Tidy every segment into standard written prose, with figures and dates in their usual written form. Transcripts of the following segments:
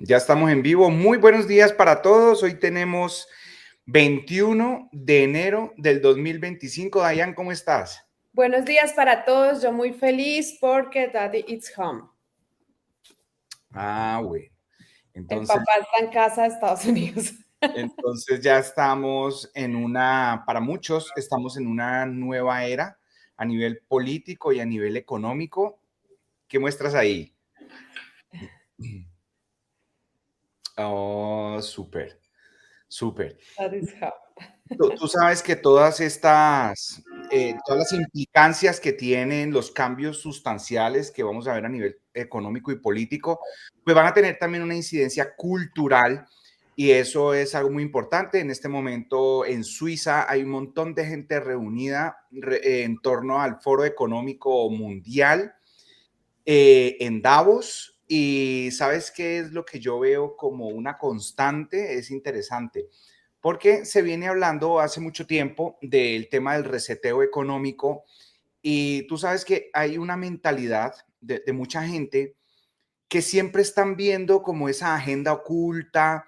Ya estamos en vivo. Muy buenos días para todos. Hoy tenemos 21 de enero del 2025. Dayan, ¿cómo estás? Buenos días para todos. Yo muy feliz porque Daddy it's home. Bueno. El Entonces, papá está en casa de Estados Unidos. entonces ya estamos para muchos, estamos en una nueva era a nivel político y a nivel económico. ¿Qué muestras ahí? Oh, súper, súper. Daddy's home. Tú sabes que todas las implicancias que tienen los cambios sustanciales que vamos a ver a nivel económico y político, pues van a tener también una incidencia cultural y eso es algo muy importante. En este momento en Suiza hay un montón de gente reunida en torno al Foro Económico Mundial en Davos. Y ¿sabes qué es lo que yo veo como una constante? Es interesante porque se viene hablando hace mucho tiempo del tema del reseteo económico y tú sabes que hay una mentalidad de mucha gente que siempre están viendo como esa agenda oculta,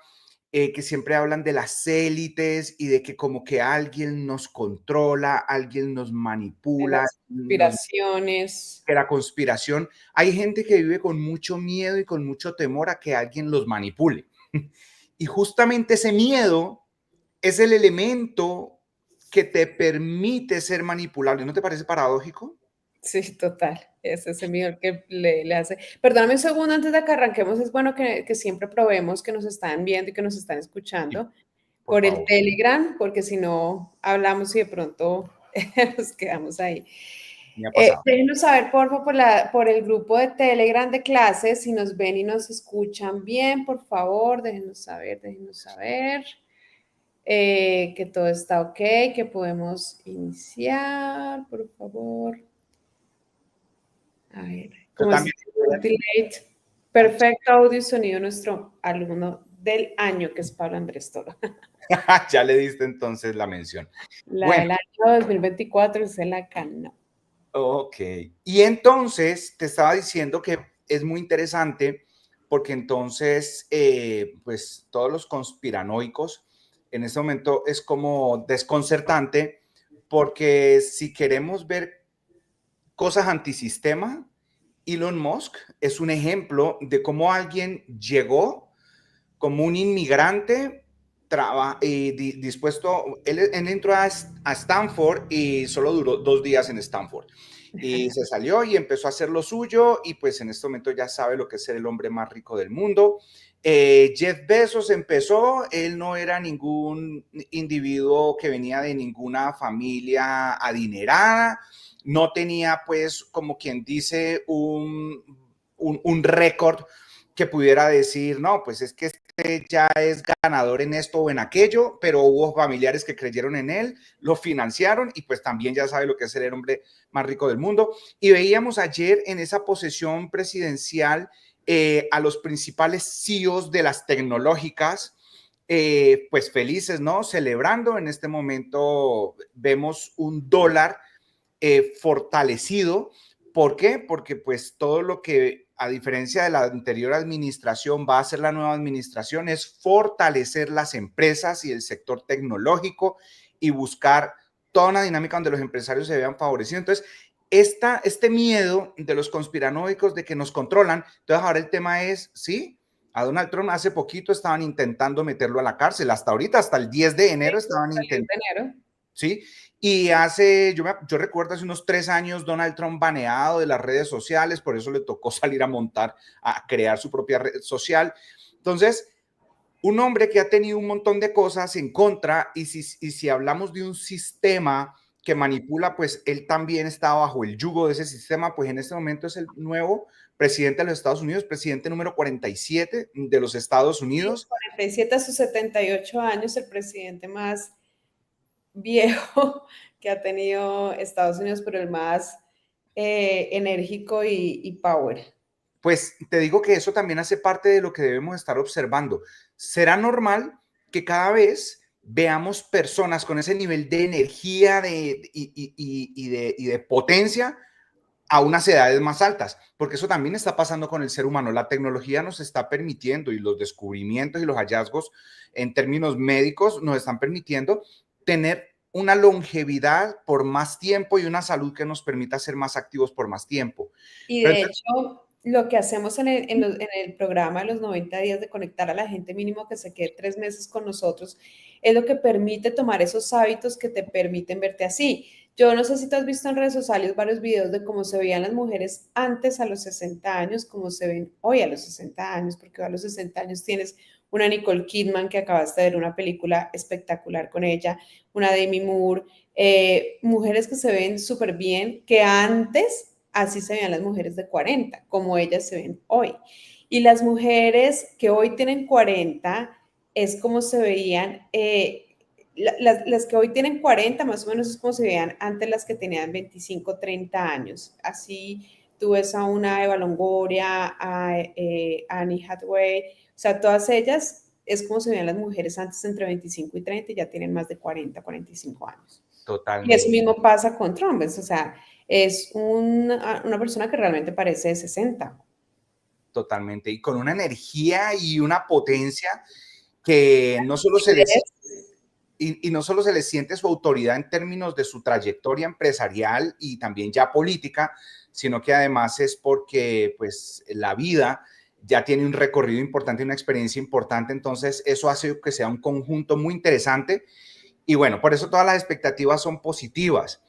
que siempre hablan de las élites y de que como que alguien nos controla, alguien nos De manipula, las conspiraciones. que la conspiración. Hay gente que vive con mucho miedo y con mucho temor a que alguien los manipule. Y justamente ese miedo es el elemento que te permite ser manipulable. ¿No te parece paradójico? Sí, total. Es ese miedo el que le hace. Perdóname un segundo antes de que arranquemos. Es bueno que siempre probemos que nos están viendo y que nos están Sí, escuchando por por el favor. Telegram, porque si no hablamos y de pronto nos quedamos ahí. Me ha pasado. Déjenos saber, por favor, por el grupo de Telegram de clases, si nos ven y nos escuchan bien, por favor, déjenos saber que todo está ok, que podemos iniciar, por favor. A ver, Yo ¿cómo es? también estoy aquí. Delete. Perfecto audio y sonido, nuestro alumno del año, que es Pablo Andrés Toro. Ya le diste entonces la mención. La Bueno, del año 2024 es la Cana. ok. Y entonces te estaba diciendo que es muy interesante porque entonces, pues todos los conspiranoicos en este momento es como desconcertante porque si queremos ver cosas antisistema, Elon Musk es un ejemplo de cómo alguien llegó como un inmigrante dispuesto, él entró a Stanford y solo duró 2 días en Stanford. Y se salió y empezó a hacer lo suyo y pues en este momento ya sabe lo que es ser el hombre más rico del mundo. Jeff Bezos empezó, él no era ningún individuo que venía de ninguna familia adinerada, no tenía pues como quien dice un récord que pudiera decir, no, pues es que este ya es ganador en esto o en aquello, pero hubo familiares que creyeron en él, lo financiaron y pues también ya sabe lo que es ser el hombre más rico del mundo. Y veíamos ayer en esa posesión presidencial a los principales CEOs de las tecnológicas, pues felices, ¿no? Celebrando. En este momento vemos un dólar fortalecido. ¿Por qué? Porque pues todo lo que a diferencia de la anterior administración va a hacer la nueva administración es fortalecer las empresas y el sector tecnológico y buscar toda una dinámica donde los empresarios se vean favorecidos. Entonces, este miedo de los conspiranoicos de que nos controlan, entonces ahora el tema es, sí, a Donald Trump hace poquito estaban intentando meterlo a la cárcel, hasta ahorita, hasta el 10 de enero estaban El 10 intentando, de enero. ¿sí? Y yo recuerdo hace unos 3 años Donald Trump baneado de las redes sociales, por eso le tocó salir a crear su propia red social. Entonces, un hombre que ha tenido un montón de cosas en contra y si hablamos de un sistema que manipula, pues él también está bajo el yugo de ese sistema, pues en este momento es el nuevo presidente de los Estados Unidos, presidente número 47 de los Estados Unidos. 47 a sus 78 años, el presidente más viejo que ha tenido Estados Unidos, pero el más enérgico y power. Pues te digo que eso también hace parte de lo que debemos estar observando. ¿Será normal que cada vez veamos personas con ese nivel de energía y de potencia a unas edades más altas, porque eso también está pasando con el ser humano. La tecnología nos está permitiendo y los descubrimientos y los hallazgos en términos médicos nos están permitiendo tener una longevidad por más tiempo y una salud que nos permita ser más activos por más tiempo. Y Pero de entonces, hecho, lo que hacemos en el programa de los 90 días de conectar a la gente mínimo que se quede 3 meses con nosotros, es lo que permite tomar esos hábitos que te permiten verte así. Yo no sé si tú has visto en redes sociales varios videos de cómo se veían las mujeres antes a los 60 años, cómo se ven hoy a los 60 años, porque a los 60 años tienes una Nicole Kidman que acabaste de ver una película espectacular con ella, una Demi Moore, mujeres que se ven súper bien, que antes así se veían las mujeres de 40, como ellas se ven hoy. Y las mujeres que hoy tienen 40 es como se veían, las que hoy tienen 40 más o menos es como se veían antes las que tenían 25, 30 años. Así tú ves a una Eva Longoria, a Annie Hathaway, o sea, todas ellas es como se veían las mujeres antes entre 25 y 30 y ya tienen más de 40, 45 años. Y eso totalmente. mismo pasa con Trump, o sea, es una persona que realmente parece de 60. Totalmente. Y con una energía y una potencia que no solo se les y no solo se le siente su autoridad en términos de su trayectoria empresarial y también ya política, sino que además es porque pues la vida ya tiene un recorrido importante, una experiencia importante, entonces eso hace que sea un conjunto muy interesante y bueno, por eso todas las expectativas son positivas.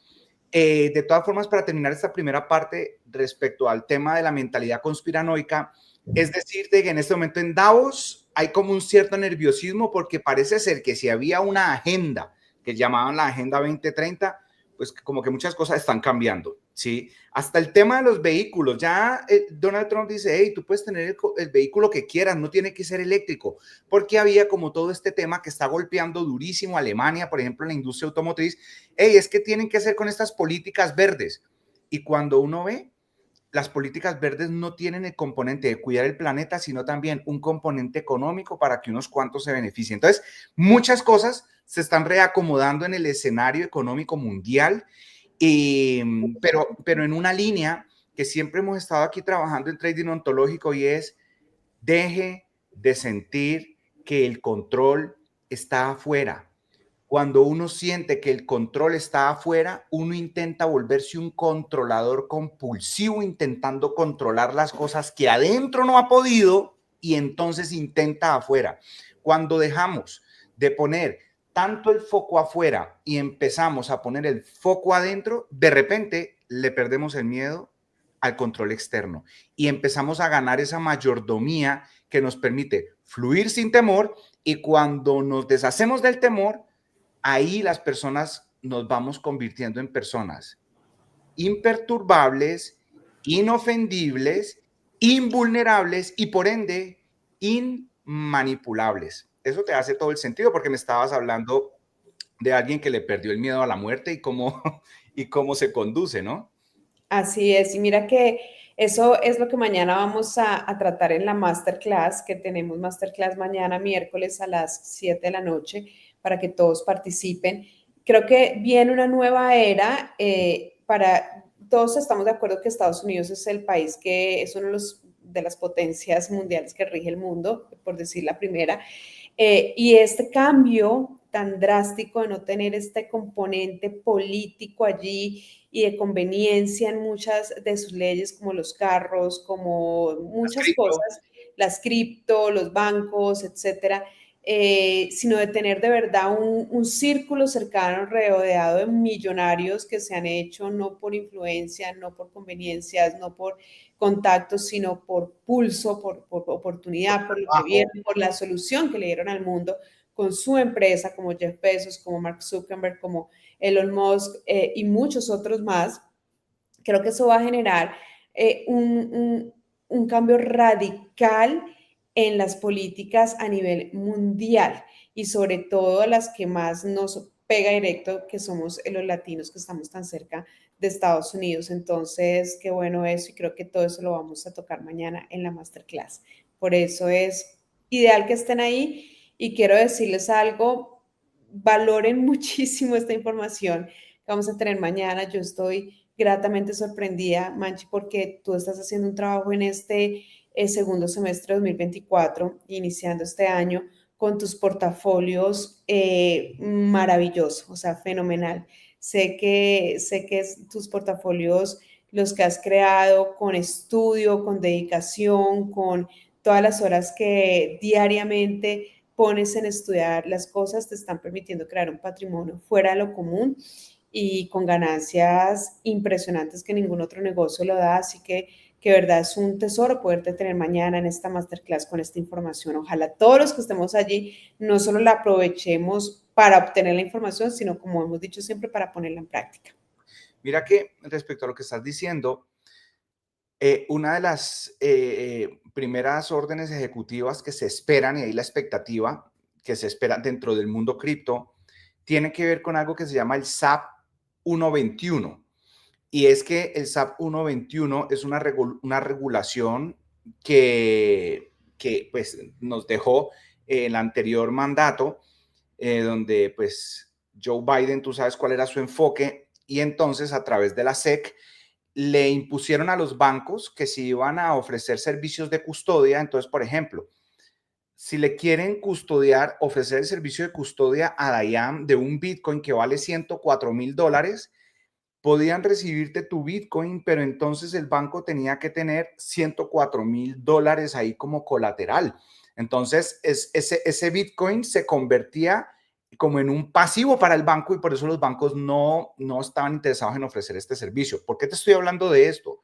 De todas formas, para terminar esta primera parte respecto al tema de la mentalidad conspiranoica, es decir, de que en este momento en Davos hay como un cierto nerviosismo porque parece ser que si había una agenda que llamaban la Agenda 2030, pues como que muchas cosas están cambiando, ¿sí? Hasta el tema de los vehículos, ya Donald Trump dice, hey, tú puedes tener el vehículo que quieras, no tiene que ser eléctrico, porque había como todo este tema que está golpeando durísimo a Alemania, por ejemplo, en la industria automotriz, hey, es que tienen que hacer con estas políticas verdes. Y cuando uno ve, las políticas verdes no tienen el componente de cuidar el planeta, sino también un componente económico para que unos cuantos se beneficien. Entonces, muchas cosas se están reacomodando en el escenario económico mundial, pero en una línea que siempre hemos estado aquí trabajando en trading ontológico y es deje de sentir que el control está afuera. Cuando uno siente que el control está afuera, uno intenta volverse un controlador compulsivo, intentando controlar las cosas que adentro no ha podido y entonces intenta afuera. Cuando dejamos de poner tanto el foco afuera y empezamos a poner el foco adentro, de repente le perdemos el miedo al control externo y empezamos a ganar esa mayordomía que nos permite fluir sin temor y cuando nos deshacemos del temor, ahí las personas nos vamos convirtiendo en personas imperturbables, inofendibles, invulnerables y por ende inmanipulables. Eso te hace todo el sentido porque me estabas hablando de alguien que le perdió el miedo a la muerte y cómo se conduce, ¿no? Así es, y mira que eso es lo que mañana vamos a tratar en la masterclass, que tenemos masterclass mañana miércoles a las 7 de la noche para que todos participen. Creo que viene una nueva era para, todos estamos de acuerdo que Estados Unidos es el país que es uno de las potencias mundiales que rige el mundo, por decir la primera, y este cambio tan drástico de no tener este componente político allí y de conveniencia en muchas de sus leyes, como los carros, como muchas Escrito. cosas, las cripto, los bancos, etcétera, sino de tener de verdad un círculo cercano rodeado de millonarios que se han hecho no por influencia, no por conveniencias, no por contactos, sino por pulso, por oportunidad, por lo que Trabajo. vieron, por la solución que le dieron al mundo con su empresa, como Jeff Bezos, como Mark Zuckerberg, como Elon Musk y muchos otros más. Creo que eso va a generar un cambio radical en las políticas a nivel mundial y sobre todo las que más nos pega directo, que somos los latinos que estamos tan cerca de Estados Unidos. Entonces, qué bueno eso y creo que todo eso lo vamos a tocar mañana en la masterclass. Por eso es ideal que estén ahí y quiero decirles algo, valoren muchísimo esta información que vamos a tener mañana. Yo estoy gratamente sorprendida, Manchi, porque tú estás haciendo un trabajo en este segundo semestre de 2024, iniciando este año, con tus portafolios maravillosos, o sea, fenomenal. Sé que tus portafolios los que has creado con estudio, con dedicación, con todas las horas que diariamente pones en estudiar las cosas, te están permitiendo crear un patrimonio fuera de lo común y con ganancias impresionantes que ningún otro negocio lo da. Así que verdad es un tesoro poderte tener mañana en esta masterclass con esta información. Ojalá todos los que estemos allí no solo la aprovechemos para obtener la información, sino como hemos dicho siempre, para ponerla en práctica. Mira que respecto a lo que estás diciendo, una de las primeras órdenes ejecutivas que se esperan, y ahí la expectativa que se espera dentro del mundo cripto, tiene que ver con algo que se llama el SAP 121. Y es que el SAP 121 es una regulación que pues, nos dejó el anterior mandato, donde pues Joe Biden, tú sabes cuál era su enfoque, y entonces a través de la SEC le impusieron a los bancos que si iban a ofrecer servicios de custodia, entonces, por ejemplo, si le quieren custodiar, ofrecer el servicio de custodia a Dayan de un Bitcoin que vale $104,000, podían recibirte tu Bitcoin, pero entonces el banco tenía que tener $104,000 ahí como colateral. Entonces, ese Bitcoin se convertía como en un pasivo para el banco y por eso los bancos no estaban interesados en ofrecer este servicio. ¿Por qué te estoy hablando de esto?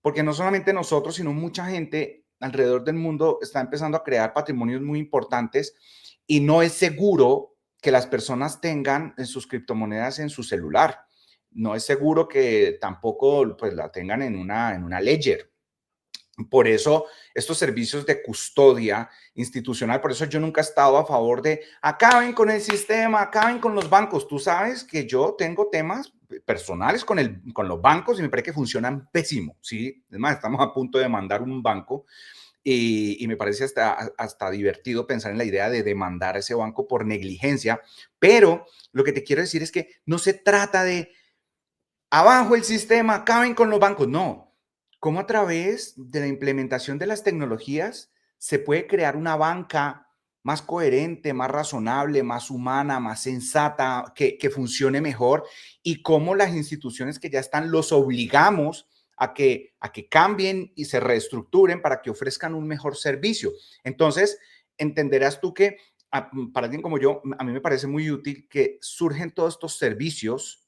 Porque no solamente nosotros, sino mucha gente alrededor del mundo está empezando a crear patrimonios muy importantes y no es seguro que las personas tengan sus criptomonedas en su celular. No es seguro que tampoco pues, la tengan en una ledger. Por eso, estos servicios de custodia institucional, por eso yo nunca he estado a favor de acaben con el sistema, acaben con los bancos. Tú sabes que yo tengo temas personales con los bancos y me parece que funcionan pésimo, ¿sí? Es más, estamos a punto de mandar un banco y me parece hasta divertido pensar en la idea de demandar a ese banco por negligencia, pero lo que te quiero decir es que no se trata de abajo el sistema, acaben con los bancos, no. ¿Cómo a través de la implementación de las tecnologías se puede crear una banca más coherente, más razonable, más humana, más sensata, que funcione mejor? Y cómo las instituciones que ya están los obligamos a que cambien y se reestructuren para que ofrezcan un mejor servicio. Entonces, entenderás tú que para alguien como yo, a mí me parece muy útil que surgen todos estos servicios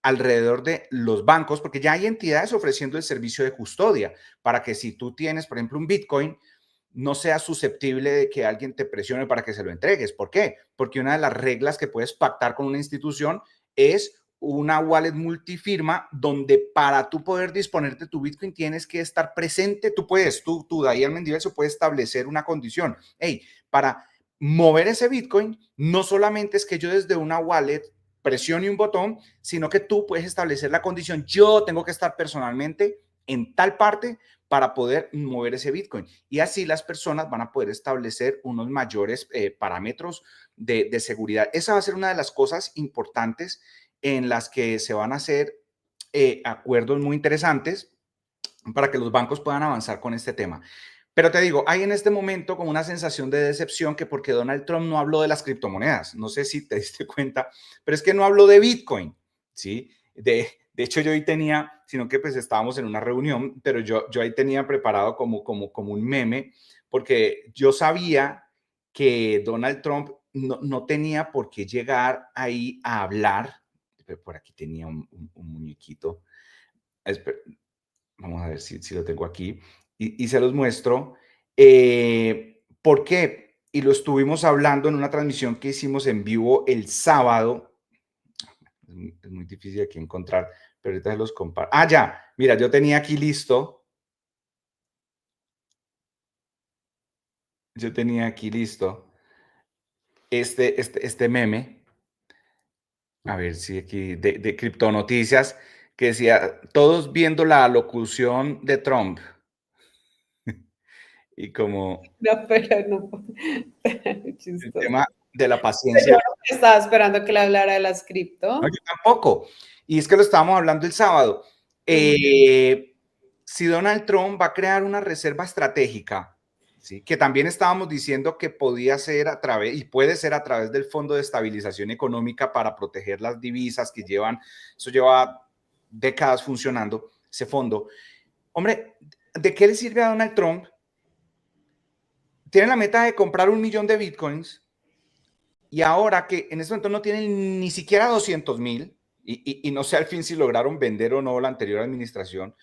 alrededor de los bancos, porque ya hay entidades ofreciendo el servicio de custodia para que si tú tienes, por ejemplo, un Bitcoin, no seas susceptible de que alguien te presione para que se lo entregues. ¿Por qué? Porque una de las reglas que puedes pactar con una institución es una wallet multifirma donde para tú poder disponer de tu Bitcoin tienes que estar presente. Tú Dayan Mendivelso, puede establecer una condición. Hey, para mover ese Bitcoin, no solamente es que yo desde una wallet presione un botón, sino que tú puedes establecer la condición, yo tengo que estar personalmente en tal parte para poder mover ese Bitcoin. Y así las personas van a poder establecer unos mayores parámetros de seguridad. Esa va a ser una de las cosas importantes en las que se van a hacer acuerdos muy interesantes para que los bancos puedan avanzar con este tema. Pero te digo, hay en este momento como una sensación de decepción que porque Donald Trump no habló de las criptomonedas. No sé si te diste cuenta, pero es que no habló de Bitcoin, ¿sí? De hecho, yo ahí tenía, sino que pues estábamos en una reunión, pero yo ahí tenía preparado como un meme, porque yo sabía que Donald Trump no tenía por qué llegar ahí a hablar. Por aquí tenía un muñequito. Vamos a ver si lo tengo aquí y se los muestro. ¿Por qué? Y lo estuvimos hablando en una transmisión que hicimos en vivo el sábado. Es muy difícil aquí encontrar, pero ahorita se los comparto. Ah, ya, mira, yo tenía aquí listo. Yo tenía aquí listo este meme. A ver si aquí de Criptonoticias que decía, todos viendo la locución de Trump. Y como No, pero no. el tema, Chistoso. de la Yo paciencia. no estaba esperando que le hablara de las No, cripto. yo tampoco. Y es que lo estábamos hablando el sábado. Si Donald Trump va a crear una reserva estratégica, ¿sí? Que también estábamos diciendo que podía ser a través, y puede ser a través del Fondo de Estabilización Económica para proteger las divisas que llevan, eso lleva décadas funcionando, ese fondo. Hombre, ¿de qué le sirve a Donald Trump? Tiene la meta de comprar 1 millón de bitcoins y ahora que en este momento no tienen ni siquiera 200,000 y no sé al fin si lograron vender o no la anterior administración,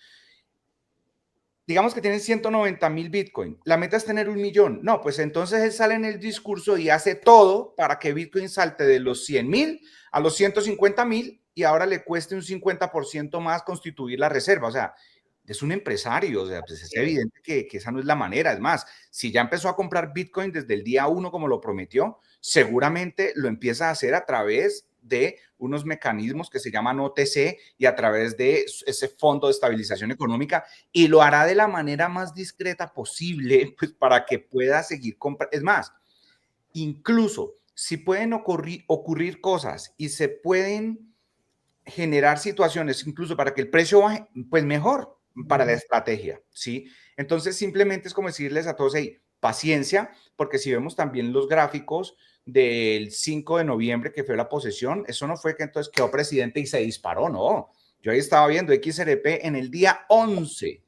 digamos que tienen 190,000 Bitcoin. La meta es tener 1 millón. No, pues entonces él sale en el discurso y hace todo para que Bitcoin salte de los 100,000 a los 150,000 y ahora le cueste un 50% más constituir la reserva. O sea, es un empresario, o sea, pues es evidente que esa no es la manera. Es más, si ya empezó a comprar Bitcoin desde el día 1 como lo prometió, seguramente lo empieza a hacer a través de unos mecanismos que se llaman OTC y a través de ese Fondo de Estabilización Económica y lo hará de la manera más discreta posible, pues para que pueda seguir comprando. Es más, incluso si pueden ocurrir cosas y se pueden generar situaciones incluso para que el precio baje, pues mejor para la estrategia, ¿sí? Entonces simplemente es como decirles a todos, hey, paciencia, porque si vemos también los gráficos del 5 de noviembre que fue la posesión, eso no fue que entonces quedó presidente y se disparó, no. Yo ahí estaba viendo XRP en el día 11,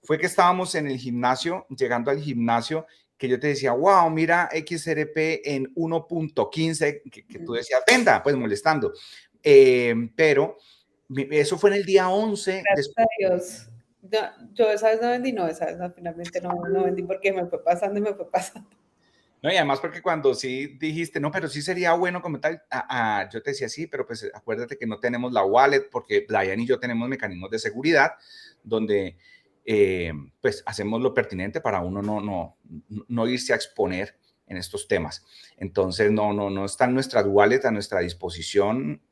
fue que estábamos en el gimnasio, llegando al gimnasio, que yo te decía, wow, mira XRP en 1.15, que tú decías, venda, pues molestando. Pero eso fue en el día 11. Gracias a Dios. Yo esa vez no vendí, no, esa vez no, finalmente no vendí porque me fue pasando y me fue pasando. No, y además porque cuando sí dijiste, no, pero sí sería bueno como tal, yo te decía sí, pero pues acuérdate que no tenemos la wallet porque Brian y yo tenemos mecanismos de seguridad donde pues hacemos lo pertinente para uno no irse a exponer en estos temas. Entonces no están nuestras wallets a nuestra disposición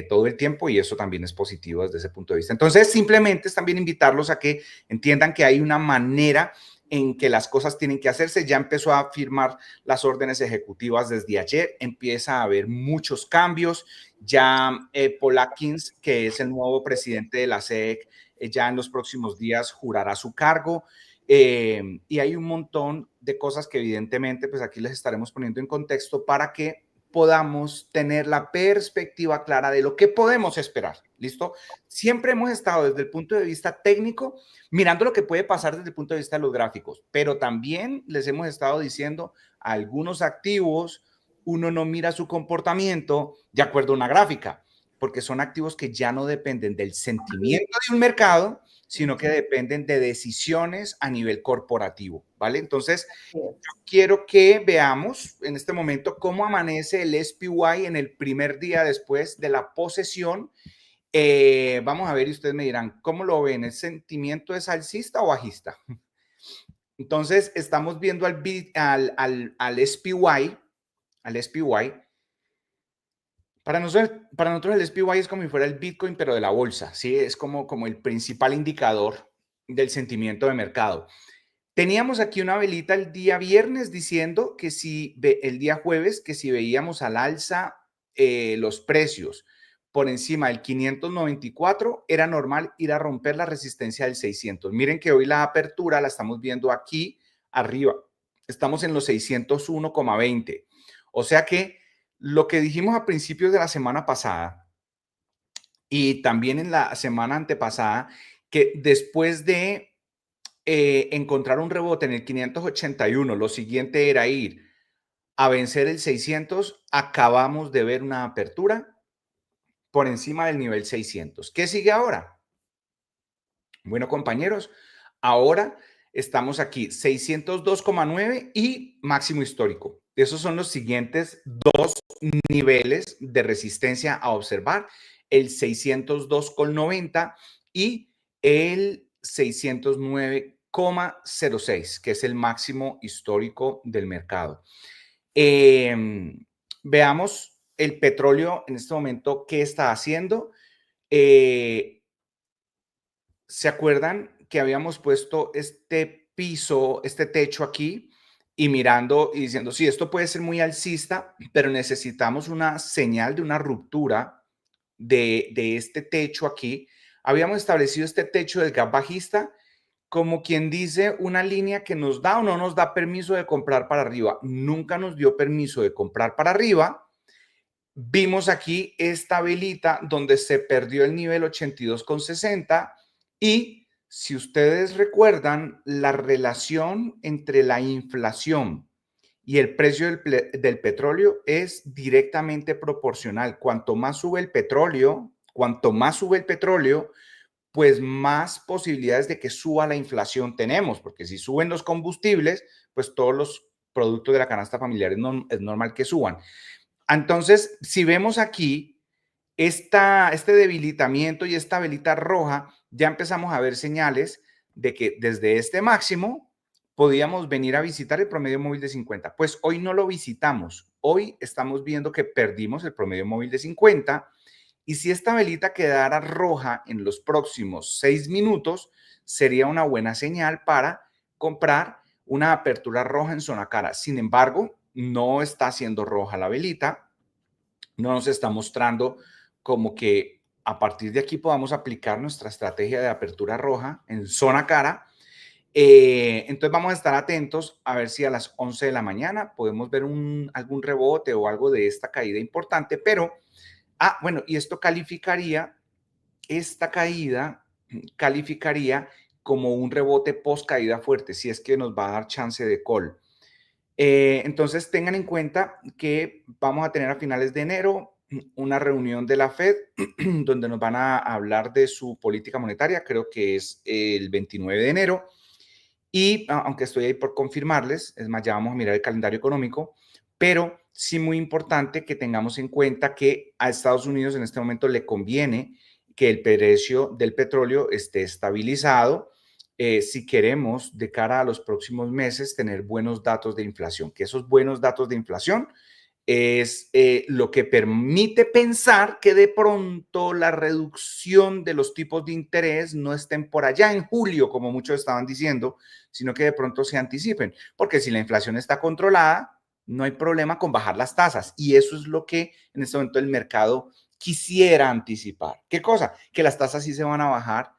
todo el tiempo y eso también es positivo desde ese punto de vista. Entonces simplemente es también invitarlos a que entiendan que hay una manera en que las cosas tienen que hacerse. Ya empezó a firmar las órdenes ejecutivas desde ayer, empieza a haber muchos cambios. Ya Paul Atkins, que es el nuevo presidente de la SEC, ya en los próximos días jurará su cargo. Y hay un montón de cosas que evidentemente, pues aquí les estaremos poniendo en contexto para que podamos tener la perspectiva clara de lo que podemos esperar. ¿Listo? Siempre hemos estado desde el punto de vista técnico mirando lo que puede pasar desde el punto de vista de los gráficos, pero también les hemos estado diciendo algunos activos, uno no mira su comportamiento de acuerdo a una gráfica, porque son activos que ya no dependen del sentimiento de un mercado, sino que dependen de decisiones a nivel corporativo, ¿vale? Entonces, yo quiero que veamos en este momento cómo amanece el SPY en el primer día después de la posesión. Vamos a ver y ustedes me dirán, ¿cómo lo ven? ¿El sentimiento es alcista o bajista? Entonces, estamos viendo al SPY, al SPY. Para nosotros el SPY es como si fuera el Bitcoin, pero de la bolsa, ¿sí? Es como el principal indicador del sentimiento de mercado. Teníamos aquí una velita el día viernes diciendo que si el día jueves, que si veíamos al alza los precios por encima del 594, era normal ir a romper la resistencia del 600. Miren que hoy la apertura la estamos viendo aquí arriba. Estamos en los 601,20. O sea que lo que dijimos a principios de la semana pasada y también en la semana antepasada, que después de encontrar un rebote en el 581, lo siguiente era ir a vencer el 600, acabamos de ver una apertura por encima del nivel 600. ¿Qué sigue ahora? Bueno, compañeros, ahora estamos aquí 602,9 y máximo histórico. Esos son los siguientes dos niveles de resistencia a observar, el 602,90 y el 609,06, que es el máximo histórico del mercado. Veamos el petróleo en este momento, ¿qué está haciendo? ¿Se acuerdan que habíamos puesto este piso, este techo aquí? y mirando y diciendo, sí, esto puede ser muy alcista, pero necesitamos una señal de una ruptura de este techo aquí. Habíamos establecido este techo del gap bajista como quien dice una línea que nos da o no nos da permiso de comprar para arriba. Nunca nos dio permiso de comprar para arriba. Vimos aquí esta velita donde se perdió el nivel 82,60 y si ustedes recuerdan la relación entre la inflación y el precio del petróleo es directamente proporcional. Cuanto más sube el petróleo, pues más posibilidades de que suba la inflación tenemos, porque si suben los combustibles, pues todos los productos de la canasta familiar es normal que suban. Entonces, si vemos aquí este debilitamiento y esta velita roja, ya empezamos a ver señales de que desde este máximo podíamos venir a visitar el promedio móvil de 50. Pues hoy no lo visitamos. Hoy estamos viendo que perdimos el promedio móvil de 50 y si esta velita quedara roja en los próximos 6 minutos, sería una buena señal para comprar una apertura roja en zona cara. Sin embargo, no está siendo roja la velita, no nos está mostrando como que a partir de aquí podamos aplicar nuestra estrategia de apertura roja en zona cara. Entonces vamos a estar atentos a ver si a las 11 de la mañana podemos ver algún rebote o algo de esta caída importante, pero, bueno, y esto esta caída calificaría como un rebote post caída fuerte, si es que nos va a dar chance de call. Entonces tengan en cuenta que vamos a tener a finales de enero una reunión de la Fed donde nos van a hablar de su política monetaria, creo que es el 29 de enero. Y aunque estoy ahí por confirmarles, es más, ya vamos a mirar el calendario económico, pero sí muy importante que tengamos en cuenta que a Estados Unidos en este momento le conviene que el precio del petróleo esté estabilizado si queremos de cara a los próximos meses tener buenos datos de inflación, que esos buenos datos de inflación es lo que permite pensar que de pronto la reducción de los tipos de interés no estén por allá en julio, como muchos estaban diciendo, sino que de pronto se anticipen, porque si la inflación está controlada, no hay problema con bajar las tasas. Y eso es lo que en este momento el mercado quisiera anticipar. ¿Qué cosa? Que las tasas sí se van a bajar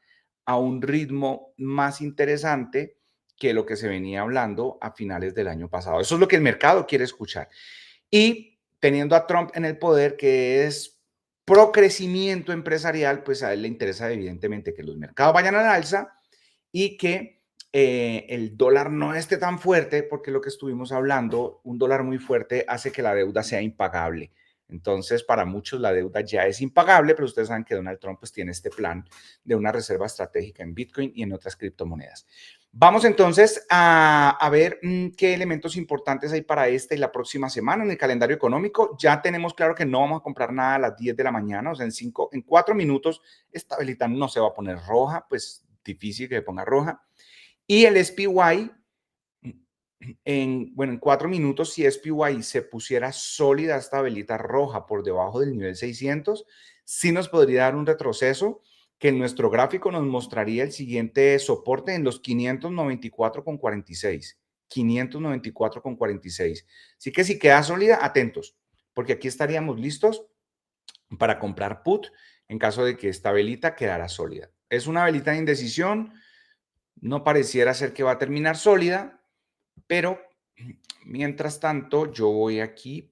a un ritmo más interesante que lo que se venía hablando a finales del año pasado. Eso es lo que el mercado quiere escuchar. Y teniendo a Trump en el poder, que es pro crecimiento empresarial, pues a él le interesa evidentemente que los mercados vayan al alza y que el dólar no esté tan fuerte, porque lo que estuvimos hablando, un dólar muy fuerte hace que la deuda sea impagable. Entonces, para muchos la deuda ya es impagable, pero ustedes saben que Donald Trump pues, tiene este plan de una reserva estratégica en Bitcoin y en otras criptomonedas. Vamos entonces a ver qué elementos importantes hay para esta y la próxima semana en el calendario económico. Ya tenemos claro que no vamos a comprar nada a las 10 de la mañana, o sea, en 4 minutos esta velita no se va a poner roja, pues difícil que se ponga roja. Y el SPY, en 4 minutos, si SPY se pusiera sólida esta velita roja por debajo del nivel 600, sí nos podría dar un retroceso que en nuestro gráfico nos mostraría el siguiente soporte en los 594,46. 594,46. Así que si queda sólida, atentos, porque aquí estaríamos listos para comprar put en caso de que esta velita quedara sólida. Es una velita de indecisión, no pareciera ser que va a terminar sólida, pero mientras tanto yo voy aquí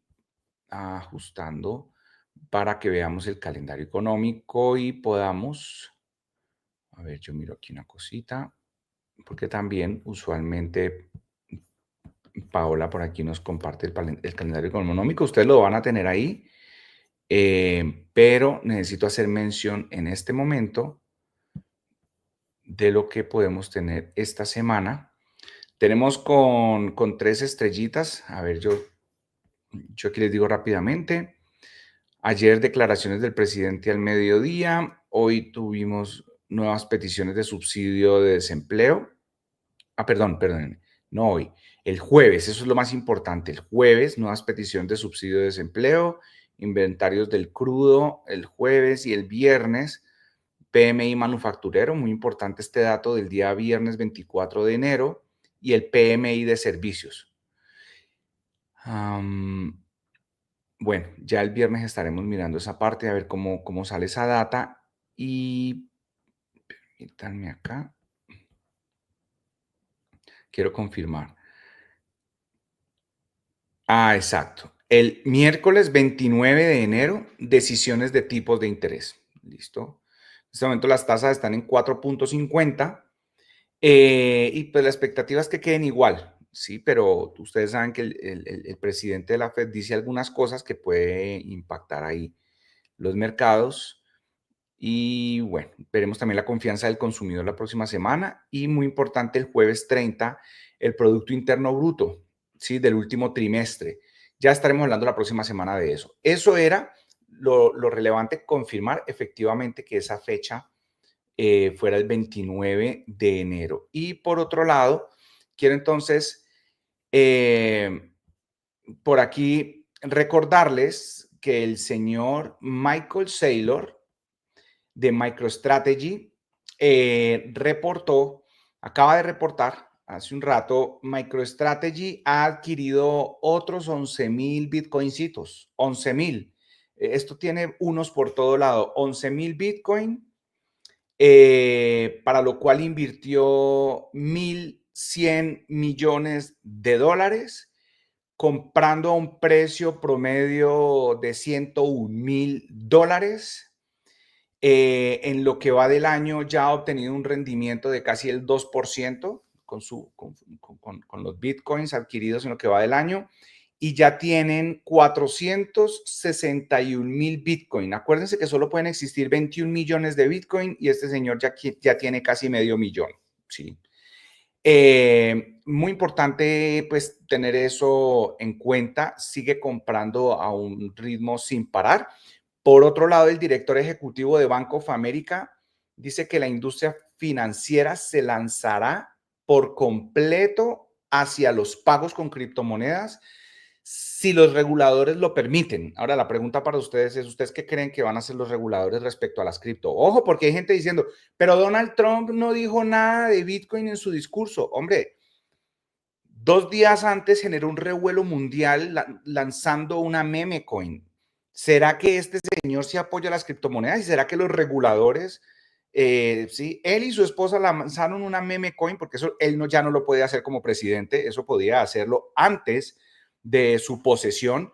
ajustando para que veamos el calendario económico y podamos, a ver, yo miro aquí una cosita, porque también usualmente Paola por aquí nos comparte el calendario económico, ustedes lo van a tener ahí, pero necesito hacer mención en este momento de lo que podemos tener esta semana. Tenemos con 3 estrellitas, a ver, yo aquí les digo rápidamente. Ayer declaraciones del presidente al mediodía, hoy tuvimos nuevas peticiones de subsidio de desempleo. Perdón, no hoy, el jueves, eso es lo más importante. El jueves, nuevas peticiones de subsidio de desempleo, inventarios del crudo el jueves y el viernes, PMI manufacturero, muy importante este dato del día viernes 24 de enero, y el PMI de servicios. Bueno, ya el viernes estaremos mirando esa parte, a ver cómo sale esa data. Y permítanme acá. Quiero confirmar. Exacto. El miércoles 29 de enero, decisiones de tipos de interés. ¿Listo? En este momento las tasas están en 4.50 y pues la expectativa es que queden igual, ¿sí? Pero ustedes saben que el presidente de la Fed dice algunas cosas que puede impactar ahí los mercados. Y bueno, veremos también la confianza del consumidor la próxima semana y muy importante el jueves 30, el Producto Interno Bruto, ¿sí? Del último trimestre. Ya estaremos hablando la próxima semana de eso. Eso era lo relevante, confirmar efectivamente que esa fecha fuera el 29 de enero. Y por otro lado, quiero entonces por aquí recordarles que el señor Michael Saylor de MicroStrategy acaba de reportar hace un rato, MicroStrategy ha adquirido otros 11,000 bitcoincitos, 11,000. Esto tiene unos por todo lado, 11,000 bitcoin, para lo cual invirtió 1.100 millones de dólares, comprando a un precio promedio de 101,000 dólares. En lo que va del año ya ha obtenido un rendimiento de casi el 2% con los bitcoins adquiridos en lo que va del año y ya tienen 461,000 bitcoin. Acuérdense que solo pueden existir 21 millones de bitcoin y este señor ya tiene casi medio millón. ¿Sí? Muy importante pues tener eso en cuenta. Sigue comprando a un ritmo sin parar. Por otro lado, el director ejecutivo de Bank of America dice que la industria financiera se lanzará por completo hacia los pagos con criptomonedas si los reguladores lo permiten. Ahora, la pregunta para ustedes es, ¿ustedes qué creen que van a hacer los reguladores respecto a las cripto? Ojo, porque hay gente diciendo, pero Donald Trump no dijo nada de Bitcoin en su discurso. Hombre, 2 días antes generó un revuelo mundial lanzando una meme coin. ¿Será que este señor se apoya a las criptomonedas y será que los reguladores, sí, él y su esposa lanzaron una meme coin porque eso él ya no lo puede hacer como presidente, eso podía hacerlo antes de su posesión?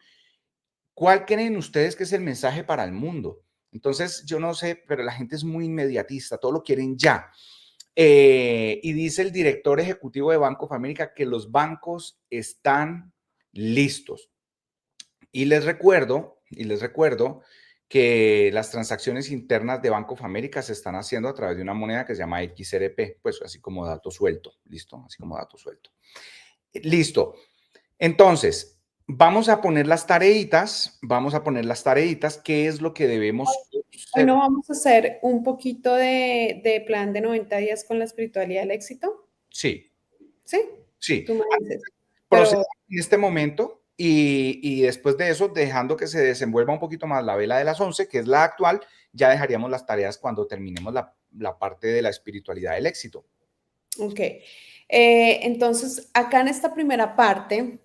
¿Cuál creen ustedes que es el mensaje para el mundo? Entonces, yo no sé, pero la gente es muy inmediatista, todo lo quieren ya. Y dice el director ejecutivo de Bank of America que los bancos están listos. Y les recuerdo que las transacciones internas de Bank of America se están haciendo a través de una moneda que se llama XRP, pues así como dato suelto, ¿listo? Así como dato suelto. Listo. Entonces, vamos a poner las tareitas, ¿qué es lo que debemos Hoy hacer? no vamos a hacer un poquito de plan de 90 días con la espiritualidad del éxito, Sí, ¿sí? sí. Tú me dices, Proceder pero en este momento y después de eso, dejando que se desenvuelva un poquito más la vela de las 11, que es la actual, ya dejaríamos las tareas cuando terminemos la parte de la espiritualidad del éxito. ok. Entonces, acá en esta primera parte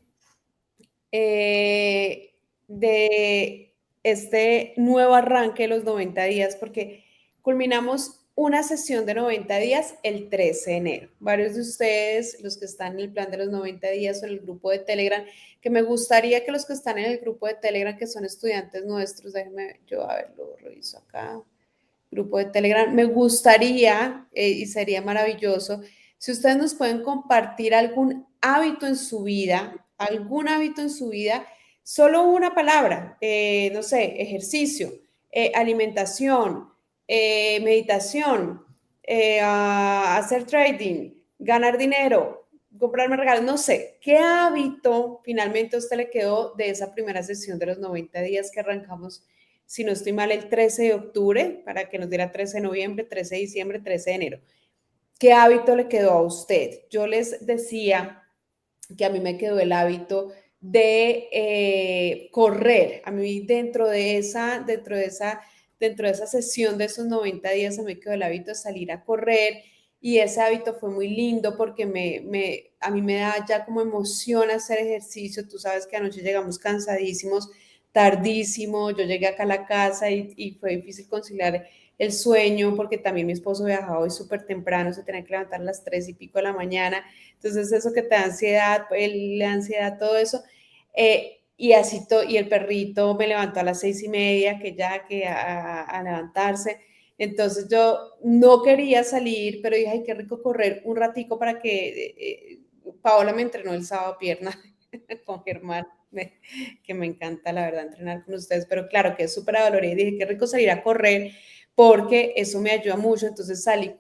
de este nuevo arranque de los 90 días, porque culminamos una sesión de 90 días el 13 de enero. Varios de ustedes, los que están en el plan de los 90 días o en el grupo de Telegram, que me gustaría que los que están en el grupo de Telegram, que son estudiantes nuestros, déjenme yo a ver, lo reviso acá, grupo de Telegram, me gustaría y sería maravilloso si ustedes nos pueden compartir algún hábito en su vida, solo una palabra, no sé, ejercicio, alimentación, meditación, hacer trading, ganar dinero, comprarme regalos, no sé, ¿qué hábito finalmente a usted le quedó de esa primera sesión de los 90 días que arrancamos, si no estoy mal, el 13 de octubre, para que nos diera 13 de noviembre, 13 de diciembre, 13 de enero? ¿Qué hábito le quedó a usted? Yo les decía que a mí me quedó el hábito de correr. A mí dentro de esa sesión de esos 90 días, a mí me quedó el hábito de salir a correr y ese hábito fue muy lindo porque a mí me da ya como emoción hacer ejercicio. Tú sabes que anoche llegamos cansadísimos, tardísimo, yo llegué acá a la casa y fue difícil conciliar el sueño porque también mi esposo viajaba hoy súper temprano, se tenía que levantar a las 3:00 y pico de la mañana, entonces eso que te da ansiedad, la ansiedad, todo eso, y así y el perrito me levantó a las 6:30, que ya que a levantarse. Entonces yo no quería salir, pero dije, ay, qué rico correr un ratico para que Paola me entrenó el sábado pierna con Germán, que me encanta la verdad entrenar con ustedes, pero claro que es súper dolorido y dije, qué rico salir a correr porque eso me ayuda mucho, entonces salí,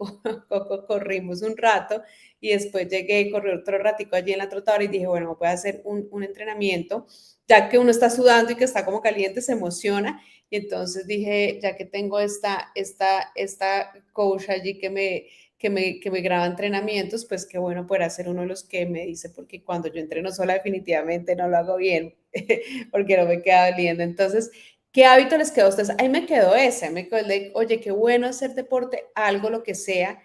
corrimos un rato y después llegué, corrí otro ratico allí en la trotadora y dije, bueno, voy a hacer un entrenamiento, ya que uno está sudando y que está como caliente, se emociona, y entonces dije, ya que tengo esta coach allí que me graba entrenamientos, pues qué bueno poder hacer uno de los que me dice, porque cuando yo entreno sola definitivamente no lo hago bien, porque no me queda doliendo. Entonces, ¿qué hábito les quedó a ustedes? Ahí me quedó ese, me quedó el de, oye, qué bueno hacer deporte, algo, lo que sea,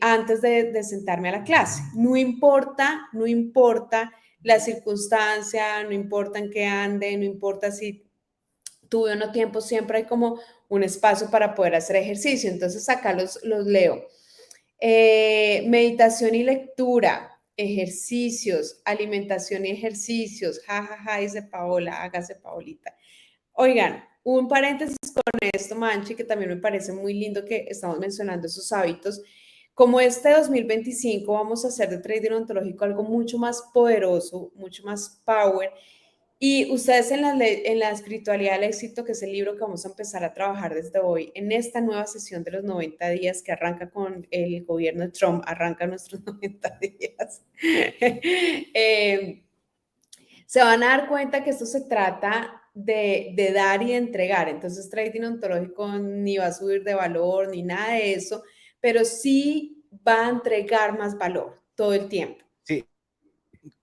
antes de sentarme a la clase. No importa, no importa la circunstancia, no importa en qué ande, no importa si tuve o no tiempo, siempre hay como un espacio para poder hacer ejercicio. Entonces acá los leo. Meditación y lectura, ejercicios, alimentación y ejercicios, jajaja, dice Paola, hágase Paolita. Oigan, un paréntesis con esto, Manchi, que también me parece muy lindo que estamos mencionando esos hábitos. Como este 2025 vamos a hacer de trading ontológico algo mucho más poderoso, mucho más power, y ustedes en la espiritualidad del éxito, que es el libro que vamos a empezar a trabajar desde hoy, en esta nueva sesión de los 90 días que arranca con el gobierno de Trump, arranca nuestros 90 días, se van a dar cuenta que esto se trata de dar y de entregar. Entonces, trading ontológico ni va a subir de valor ni nada de eso, pero sí va a entregar más valor todo el tiempo. Sí,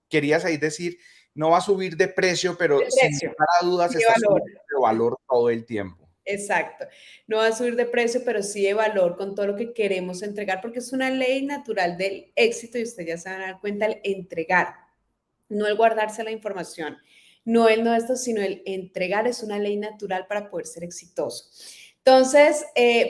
querías ahí decir, no va a subir de precio, pero De sin precio, lugar a dudas de está valor. subiendo de valor todo el tiempo. Exacto. No va a subir de precio, pero sí de valor con todo lo que queremos entregar, porque es una ley natural del éxito y ustedes ya se van a dar cuenta el entregar, no el guardarse la información, no el no esto, sino el entregar es una ley natural para poder ser exitoso. Entonces,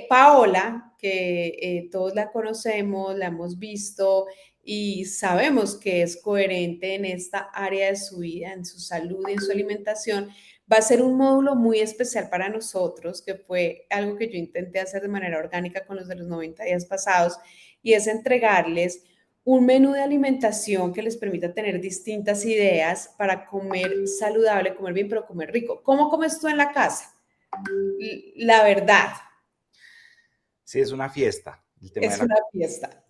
Paola, que todos la conocemos, la hemos visto y sabemos que es coherente en esta área de su vida, en su salud y en su alimentación, va a ser un módulo muy especial para nosotros, que fue algo que yo intenté hacer de manera orgánica con los de los 90 días pasados, y es entregarles un menú de alimentación que les permita tener distintas ideas para comer saludable, comer bien, pero comer rico. ¿Cómo comes tú en la casa? La verdad, Sí, es una fiesta el tema de es la... una fiesta.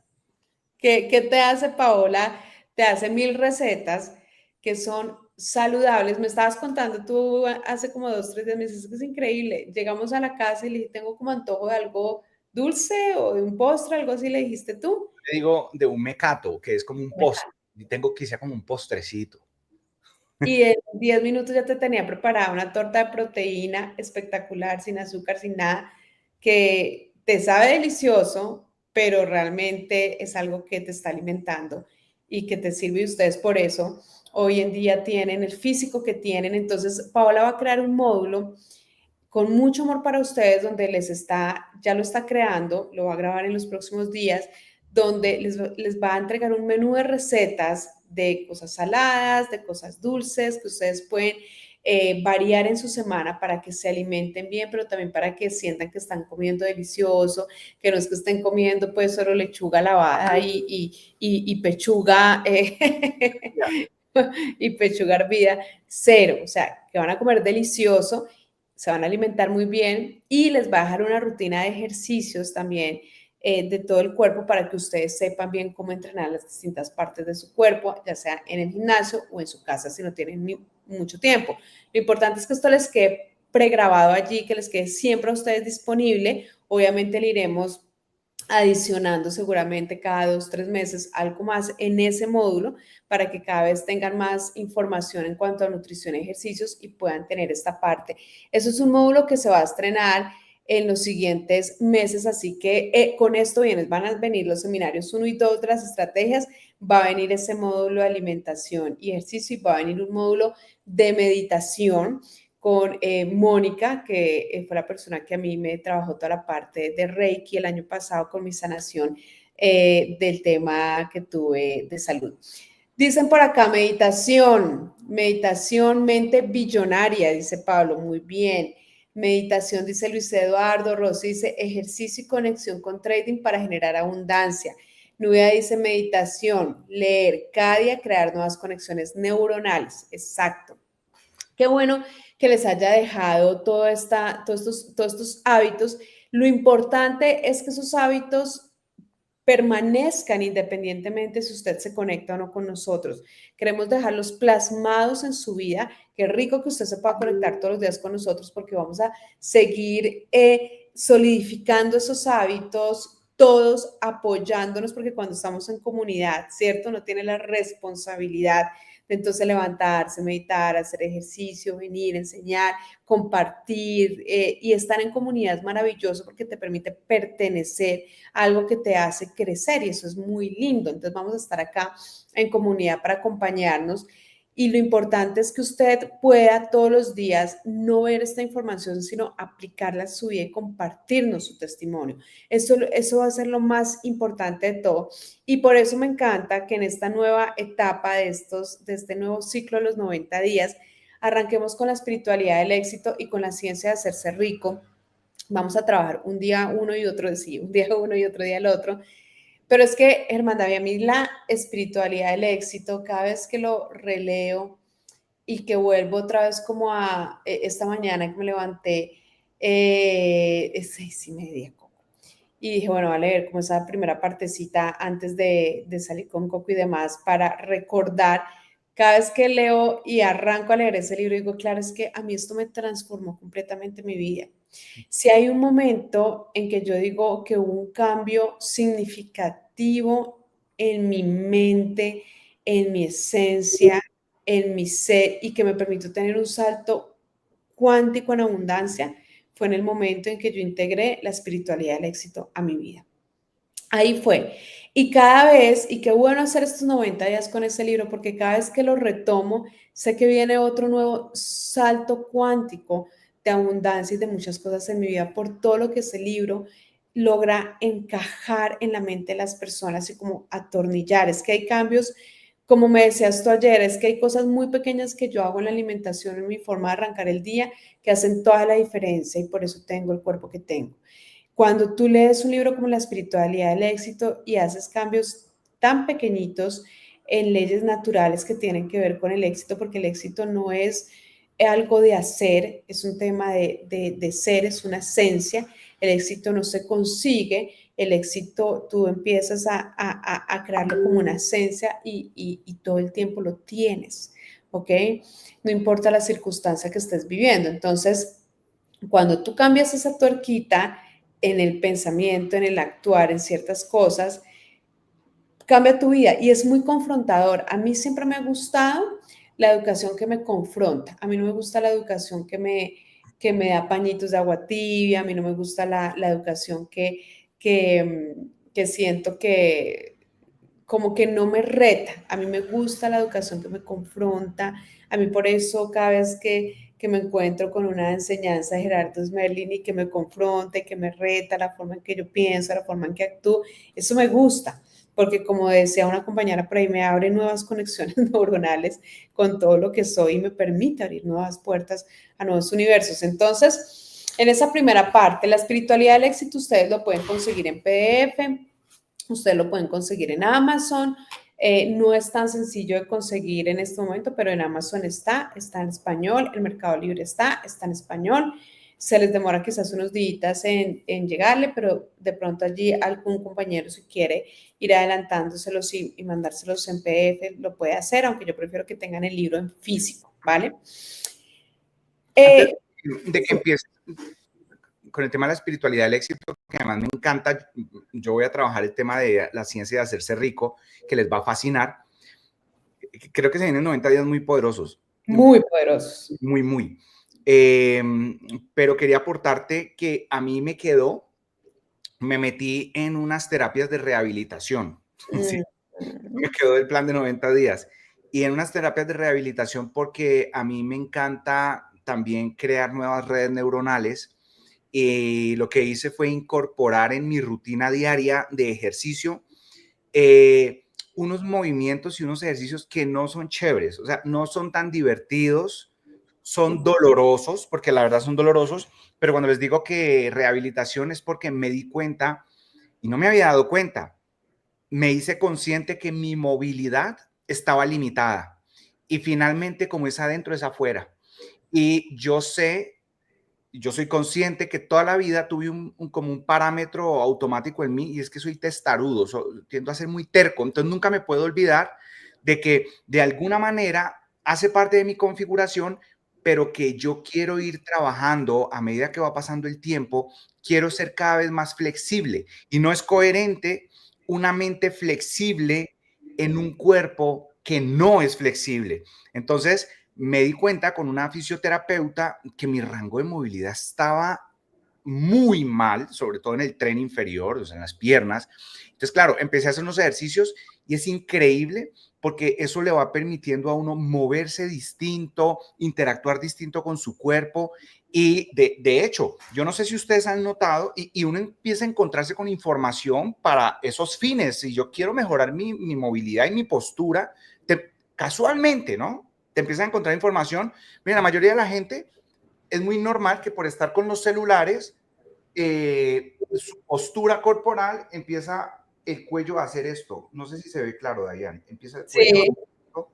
¿Qué te hace, Paola? Te hace 1000 recetas que son saludables. Me estabas contando tú hace como 2, 3 días, me dices que es increíble. Llegamos a la casa y le dije, tengo como antojo de algo dulce o de un postre, algo así, le dijiste tú. Le digo de un mecato, que es como un postre, y tengo que sea como un postrecito. Y en 10 minutos ya te tenía preparada una torta de proteína espectacular, sin azúcar, sin nada, que te sabe delicioso, pero realmente es algo que te está alimentando y que te sirve, y ustedes por eso hoy en día tienen el físico que tienen. Entonces, Paola va a crear un módulo con mucho amor para ustedes, donde ya lo está creando, lo va a grabar en los próximos días, donde les va a entregar un menú de recetas de cosas saladas, de cosas dulces, que ustedes pueden variar en su semana para que se alimenten bien, pero también para que sientan que están comiendo delicioso, que no es que estén comiendo pues solo lechuga lavada y pechuga, y pechuga hervida, cero, o sea, que van a comer delicioso, se van a alimentar muy bien y les va a dejar una rutina de ejercicios también de todo el cuerpo para que ustedes sepan bien cómo entrenar las distintas partes de su cuerpo, ya sea en el gimnasio o en su casa si no tienen mucho tiempo. Lo importante es que esto les quede pregrabado allí, que les quede siempre a ustedes disponible. Obviamente le iremos adicionando seguramente cada 2, 3 meses algo más en ese módulo para que cada vez tengan más información en cuanto a nutrición y ejercicios y puedan tener esta parte. Eso es un módulo que se va a estrenar en los siguientes meses, así que con esto van a venir los seminarios 1 y 2 de las estrategias, va a venir ese módulo de alimentación y ejercicio y va a venir un módulo de meditación con Mónica, que fue la persona que a mí me trabajó toda la parte de Reiki el año pasado con mi sanación del tema que tuve de salud. Dicen por acá, meditación, mente billonaria, dice Pablo, muy bien. Meditación, dice Luis Eduardo. Rosy dice ejercicio y conexión con trading para generar abundancia. Nubia dice meditación, leer, cada día crear nuevas conexiones neuronales. Exacto. Qué bueno que les haya dejado todos estos hábitos. Lo importante es que esos hábitos permanezcan independientemente si usted se conecta o no con nosotros. Queremos dejarlos plasmados en su vida. Qué rico que usted se pueda conectar todos los días con nosotros porque vamos a seguir solidificando esos hábitos, todos apoyándonos, porque cuando estamos en comunidad, ¿cierto? Uno tiene la responsabilidad de entonces levantarse, meditar, hacer ejercicio, venir, enseñar, compartir y estar en comunidad es maravilloso porque te permite pertenecer a algo que te hace crecer y eso es muy lindo. Entonces vamos a estar acá en comunidad para acompañarnos. Y lo importante es que usted pueda todos los días no ver esta información, sino aplicarla a su vida y compartirnos su testimonio. Eso va a ser lo más importante de todo. Y por eso me encanta que en esta nueva etapa de este nuevo ciclo de los 90 días, arranquemos con la espiritualidad del éxito y con la ciencia de hacerse rico. Vamos a trabajar un día uno y otro, sí, un día uno y otro día el otro. Pero es que, Germán David, a mí la espiritualidad del éxito, cada vez que lo releo y que vuelvo otra vez como a esta mañana que me levanté, es 6:30, y dije, bueno, voy a leer como esa primera partecita antes de salir con Coco y demás para recordar. Cada vez que leo y arranco a leer ese libro, digo, claro, es que a mí esto me transformó completamente mi vida. Si hay un momento en que yo digo que hubo un cambio significativo en mi mente, en mi esencia, en mi ser y que me permitió tener un salto cuántico en abundancia, fue en el momento en que yo integré la espiritualidad del éxito a mi vida. Ahí fue. Y cada vez, y qué bueno hacer estos 90 días con ese libro, porque cada vez que lo retomo, sé que viene otro nuevo salto cuántico de abundancia y de muchas cosas en mi vida por todo lo que ese libro logra encajar en la mente de las personas y como atornillar. Es que hay cambios, como me decías tú ayer, es que hay cosas muy pequeñas que yo hago en la alimentación, en mi forma de arrancar el día, que hacen toda la diferencia y por eso tengo el cuerpo que tengo. Cuando tú lees un libro como La espiritualidad del éxito y haces cambios tan pequeñitos en leyes naturales que tienen que ver con el éxito, porque el éxito no es algo de hacer, es un tema de ser, es una esencia. El éxito no se consigue, el éxito tú empiezas a crearlo como una esencia y todo el tiempo lo tienes, ¿ok? No importa la circunstancia que estés viviendo. Entonces, cuando tú cambias esa tuerquita en el pensamiento, en el actuar, en ciertas cosas, cambia tu vida y es muy confrontador. A mí siempre me ha gustado la educación que me confronta. A mí no me gusta la educación que me da pañitos de agua tibia, a mí no me gusta la educación que siento que como que no me reta. A mí me gusta la educación que me confronta. A mí por eso cada vez que me encuentro con una enseñanza de Gerardo Smerlin y que me confronta y que me reta la forma en que yo pienso, la forma en que actúo, eso me gusta. Porque como decía una compañera por ahí, me abre nuevas conexiones neuronales con todo lo que soy y me permite abrir nuevas puertas a nuevos universos. Entonces, en esa primera parte, la espiritualidad del éxito, ustedes lo pueden conseguir en PDF, ustedes lo pueden conseguir en Amazon. No es tan sencillo de conseguir en este momento, pero en Amazon está en español, el Mercado Libre está en español. Se les demora quizás unos días en llegarle, pero de pronto allí algún compañero si quiere ir adelantándoselos y mandárselos en PDF, lo puede hacer, aunque yo prefiero que tengan el libro en físico, ¿vale? Antes de que empieces con el tema de la espiritualidad del éxito, que además me encanta, yo voy a trabajar el tema de la ciencia de hacerse rico, que les va a fascinar. Creo que se vienen 90 días muy poderosos. Muy poderosos. Muy, muy. Pero quería aportarte que a mí me metí en unas terapias de rehabilitación. Sí, me quedó el plan de 90 días. Y en unas terapias de rehabilitación porque a mí me encanta también crear nuevas redes neuronales. Y lo que hice fue incorporar en mi rutina diaria de ejercicio unos movimientos y unos ejercicios que no son chéveres, o sea, no son tan divertidos, son dolorosos, porque la verdad son dolorosos, pero cuando les digo que rehabilitación es porque me di cuenta y no me había dado cuenta, me hice consciente que mi movilidad estaba limitada y finalmente como es adentro es afuera. Y yo soy consciente que toda la vida tuve como un parámetro automático en mí y es que soy testarudo, tiendo a ser muy terco, entonces nunca me puedo olvidar de que de alguna manera hace parte de mi configuración, pero que yo quiero ir trabajando a medida que va pasando el tiempo, quiero ser cada vez más flexible y no es coherente una mente flexible en un cuerpo que no es flexible. Entonces, me di cuenta con una fisioterapeuta que mi rango de movilidad estaba muy mal, sobre todo en el tren inferior, o sea, en las piernas. Entonces, claro, empecé a hacer unos ejercicios y es increíble porque eso le va permitiendo a uno moverse distinto, interactuar distinto con su cuerpo. Y de hecho, yo no sé si ustedes han notado, y uno empieza a encontrarse con información para esos fines. Si yo quiero mejorar mi movilidad y mi postura, casualmente, ¿no? Te empiezas a encontrar información. Mira, la mayoría de la gente es muy normal que por estar con los celulares, su postura corporal empieza el cuello a hacer esto. No sé si se ve claro, Dayan. Empieza el cuello a Sí, hacer esto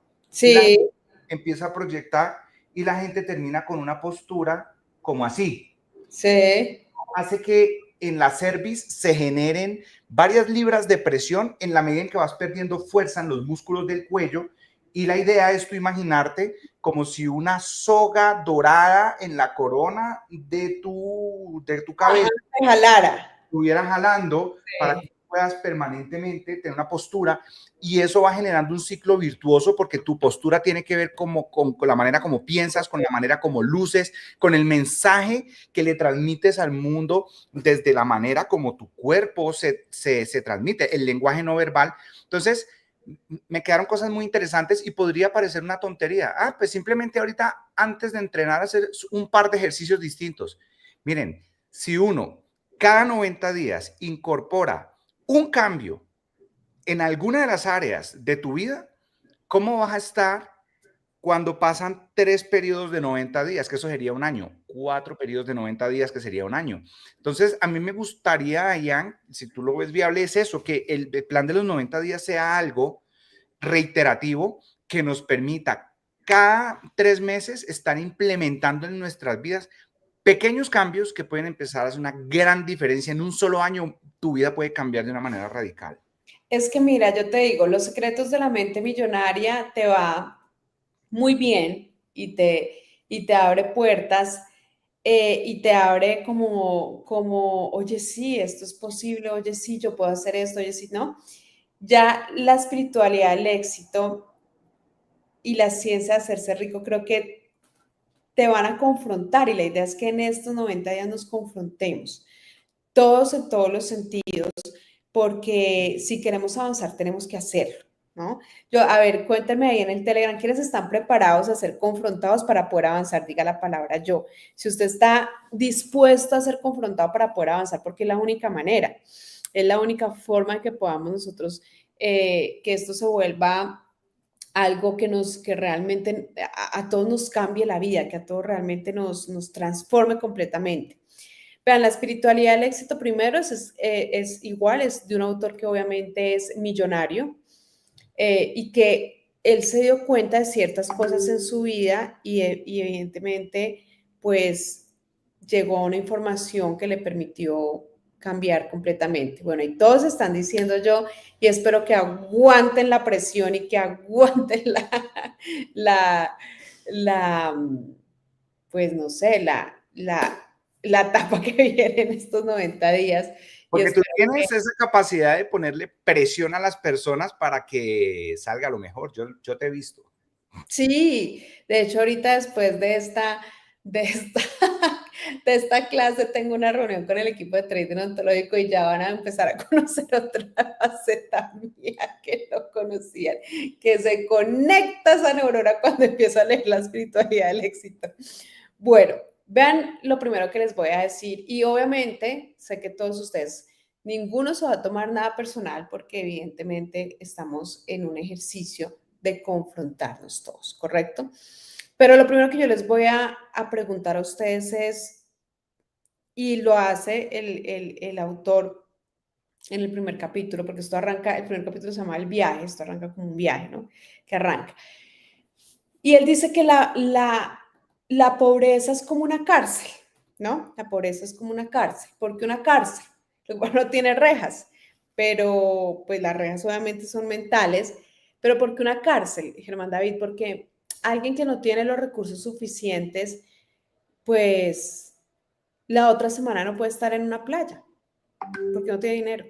y la sí, gente empieza a proyectar y la gente termina con una postura como así. sí. Hace que en la cerviz se generen varias libras de presión en la medida en que vas perdiendo fuerza en los músculos del cuello. Y la idea es tú imaginarte como si una soga dorada en la corona de tu cabeza Ajá, jalara. estuviera jalando para que Sí. puedas permanentemente tener una postura y eso va generando un ciclo virtuoso porque tu postura tiene que ver con la manera como piensas, con la manera como luces, con el mensaje que le transmites al mundo desde la manera como tu cuerpo se transmite, el lenguaje no verbal. Entonces, me quedaron cosas muy interesantes y podría parecer una tontería. Pues simplemente ahorita antes de entrenar hacer un par de ejercicios distintos. Miren, si uno cada 90 días incorpora un cambio en alguna de las áreas de tu vida, ¿cómo vas a estar cuando pasan 3 periodos de 90 días? Que eso sería un año. 4 periodos de 90 días, que sería un año. Entonces, a mí me gustaría, Ian, si tú lo ves viable, es eso, que el plan de los 90 días sea algo reiterativo que nos permita cada 3 meses estar implementando en nuestras vidas pequeños cambios que pueden empezar a hacer una gran diferencia. En un solo año, tu vida puede cambiar de una manera radical. Es que mira, yo te digo, los secretos de la mente millonaria te va muy bien y te abre puertas y te abre como, oye, sí, esto es posible, oye, sí, yo puedo hacer esto, oye, sí, ¿no? Ya la espiritualidad, el éxito y la ciencia de hacerse rico, creo que te van a confrontar y la idea es que en estos 90 días nos confrontemos, todos en todos los sentidos, porque si queremos avanzar tenemos que hacerlo, ¿no? Yo, a ver, cuéntame ahí en el Telegram, ¿quiénes están preparados a ser confrontados para poder avanzar? Diga la palabra yo. Si usted está dispuesto a ser confrontado para poder avanzar, porque es la única manera, es la única forma en que podamos nosotros, que esto se vuelva algo que realmente a todos nos cambie la vida, que a todos realmente nos transforme completamente. Vean, la espiritualidad del éxito primero es igual, es de un autor que obviamente es millonario y que él se dio cuenta de ciertas cosas en su vida y evidentemente pues llegó a una información que le permitió cambiar completamente. Bueno, y todos están diciendo yo y espero que aguanten la presión y que aguanten la, la pues no sé, la etapa que viene en estos 90 días. Y Porque tú espero que tienes esa capacidad de ponerle presión a las personas para que salga lo mejor. Yo te he visto. sí, de hecho ahorita después de esta, de esta clase tengo una reunión con el equipo de trading ontológico y ya van a empezar a conocer otra faceta mía que no conocían, que se conecta esa neurona cuando empiezo a leer la espiritualidad del éxito. Bueno, vean lo primero que les voy a decir y obviamente sé que todos ustedes, ninguno se va a tomar nada personal porque evidentemente estamos en un ejercicio de confrontarnos todos, ¿correcto? Pero lo primero que yo les voy a preguntar a ustedes es, y lo hace el autor en el primer capítulo, porque esto arranca, el primer capítulo se llama El viaje, esto arranca como un viaje, ¿no? Que arranca. Y él dice que la pobreza es como una cárcel, ¿no? La pobreza es como una cárcel. ¿Por qué una cárcel? Lo cual no tiene rejas, pero pues las rejas obviamente son mentales, pero ¿por qué una cárcel, Germán David? Porque alguien que no tiene los recursos suficientes, pues la otra semana no puede estar en una playa, porque no tiene dinero.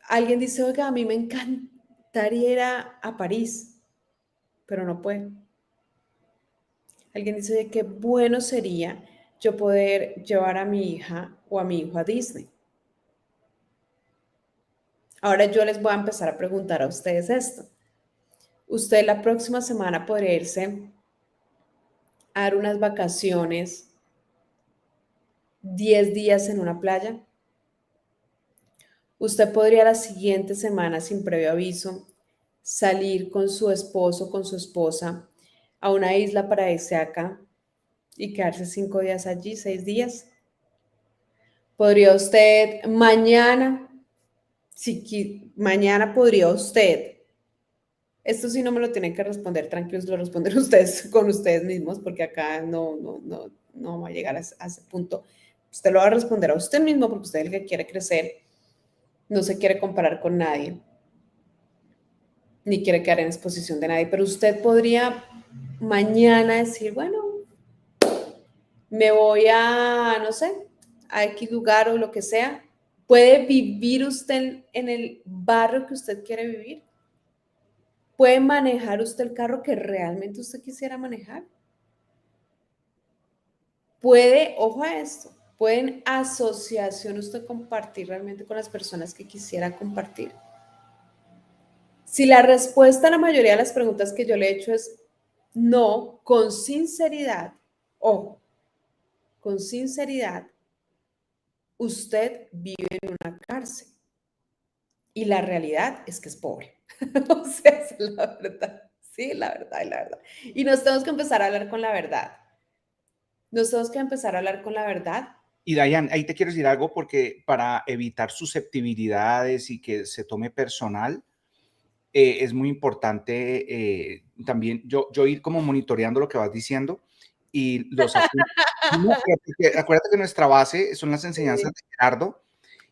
Alguien dice, oiga, a mí me encantaría ir a París, pero no puede. Alguien dice, oye, qué bueno sería yo poder llevar a mi hija o a mi hijo a Disney. Ahora yo les voy a empezar a preguntar a ustedes esto. ¿Usted la próxima semana podría irse a dar unas vacaciones 10 días en una playa? ¿Usted podría la siguiente semana, sin previo aviso, salir con su esposo, con su esposa, a una isla paradisíaca y quedarse 5 días allí, 6 días? ¿Podría usted mañana, si mañana podría usted, esto sí no me lo tienen que responder, tranquilos, lo responden ustedes con ustedes mismos, porque acá no va a llegar a ese punto. Usted lo va a responder a usted mismo porque usted es el que quiere crecer, no se quiere comparar con nadie, ni quiere quedar en exposición de nadie, pero usted podría mañana decir, bueno, me voy a, no sé, a X lugar o lo que sea. ¿Puede vivir usted en el barrio que usted quiere vivir? ¿Puede manejar usted el carro que realmente usted quisiera manejar? ¿Puede, ojo a esto, puede en asociación usted compartir realmente con las personas que quisiera compartir? Si la respuesta a la mayoría de las preguntas que yo le he hecho es no, con sinceridad, ojo, con sinceridad, usted vive en una cárcel y la realidad es que es pobre. O sea, esa es la verdad. Sí, la verdad y la verdad. Y nos tenemos que empezar a hablar con la verdad. Nos tenemos que empezar a hablar con la verdad. Y Dayan, ahí te quiero decir algo porque para evitar susceptibilidades y que se tome personal, es muy importante también yo ir como monitoreando lo que vas diciendo y los apuntes. No, acuérdate que nuestra base son las enseñanzas de Gerardo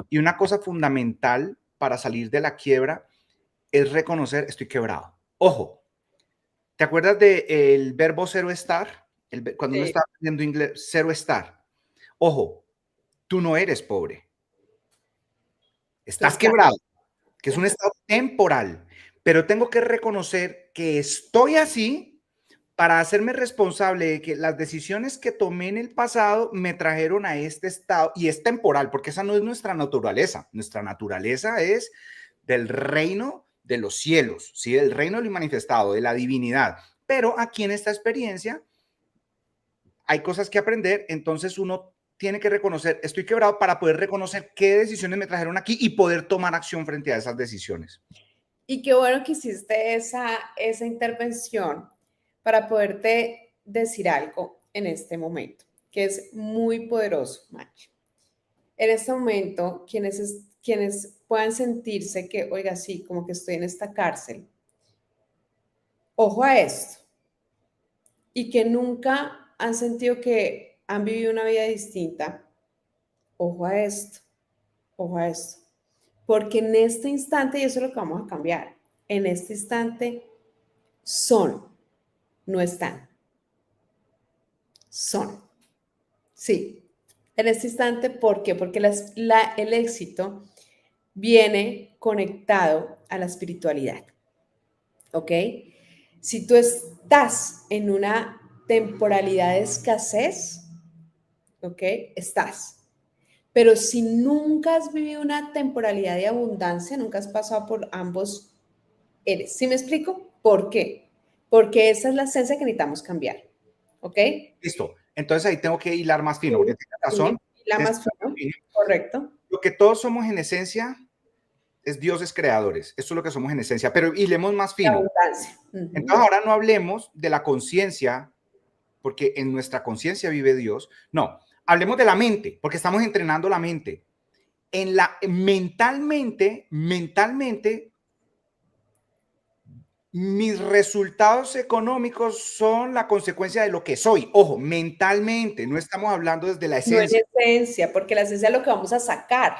y una cosa fundamental para salir de la quiebra es reconocer estoy quebrado. Ojo, ¿te acuerdas del verbo zero estar? Cuando uno Sí, está aprendiendo inglés, zero estar. Ojo, tú no eres pobre, tú estás estás. quebrado, que es un Ajá. estado temporal, pero tengo que reconocer que estoy así para hacerme responsable de que las decisiones que tomé en el pasado me trajeron a este estado y es temporal, porque esa no es nuestra naturaleza. Nuestra naturaleza es del reino de los cielos, ¿sí? Del reino de lo manifestado, de la divinidad. Pero aquí en esta experiencia hay cosas que aprender, entonces uno tiene que reconocer, estoy quebrado para poder reconocer qué decisiones me trajeron aquí y poder tomar acción frente a esas decisiones. Y qué bueno que hiciste esa intervención para poderte decir algo en este momento, que es muy poderoso, Macho. En este momento, quienes puedan sentirse que, oiga, sí, como que estoy en esta cárcel, ojo a esto, y que nunca han sentido que han vivido una vida distinta, ojo a esto, ojo a esto. Porque en este instante, y eso es lo que vamos a cambiar, en este instante son, no están, son. Sí, en este instante, ¿por qué? Porque el éxito viene conectado a la espiritualidad, ¿ok? Si tú estás en una temporalidad de escasez, ¿ok? Estás. Pero si nunca has vivido una temporalidad de abundancia, nunca has pasado por ambos, eres. ¿Sí me explico? ¿Por qué? Porque esa es la esencia que necesitamos cambiar, ¿ok? Listo. Entonces ahí tengo que hilar más fino, Sí, porque tienes razón. sí, la más fino, correcto. Lo que todos somos en esencia es dioses creadores. Eso es lo que somos en esencia, pero hilemos más La fino. abundancia. Entonces ahora no hablemos de la conciencia, porque en nuestra conciencia vive Dios. No, hablemos de la mente, porque estamos entrenando la mente. Mentalmente, mis resultados económicos son la consecuencia de lo que soy. Ojo, mentalmente, no estamos hablando desde la No en esencia. esencia, porque la esencia es lo que vamos a sacar.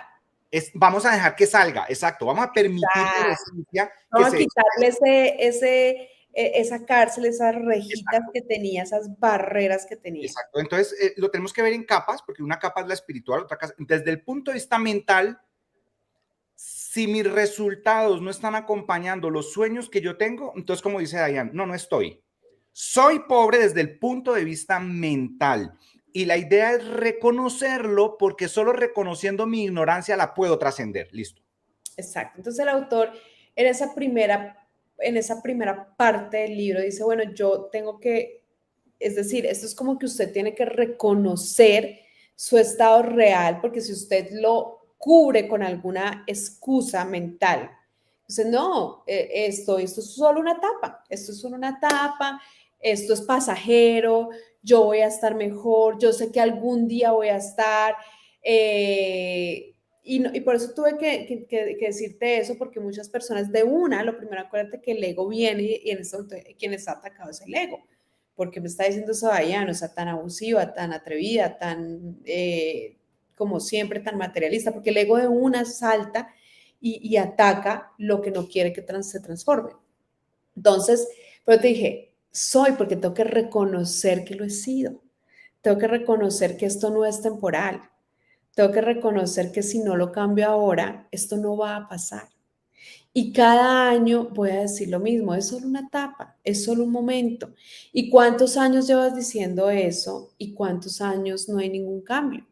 Vamos a dejar que salga, exacto. Vamos a permitir la Exacto. esencia que Vamos a se quitarle esa cárcel, esas rejitas exacto, que tenía, esas barreras que tenía. exacto. Entonces, lo tenemos que ver en capas, porque una capa es la espiritual, otra capa. Desde el punto de vista mental, si mis resultados no están acompañando los sueños que yo tengo, entonces, como dice Dayan, no estoy. Soy pobre desde el punto de vista mental. Y la idea es reconocerlo, porque solo reconociendo mi ignorancia la puedo trascender. Listo. Exacto. Entonces el autor en esa primera parte del libro dice, bueno, yo tengo que, es decir, esto es como que usted tiene que reconocer su estado real, porque si usted lo cubre con alguna excusa mental, entonces no, esto es solo una etapa, esto es solo una etapa, esto es pasajero, yo voy a estar mejor, yo sé que algún día voy a estar, y por eso tuve que decirte eso, porque muchas personas de una, lo primero, acuérdate que el ego viene y en este momento quien está atacado es el ego. Porque me está diciendo eso Dayana, o sea, tan abusiva, tan atrevida, tan, como siempre, tan materialista, porque el ego de una salta y ataca lo que no quiere que se transforme. Entonces, pero te dije, soy porque tengo que reconocer que lo he sido. Tengo que reconocer que esto no es temporal. Tengo que reconocer que si no lo cambio ahora, esto no va a pasar. Y cada año voy a decir lo mismo, es solo una etapa, es solo un momento. ¿Y cuántos años llevas diciendo eso? ¿Y cuántos años no hay ningún cambio?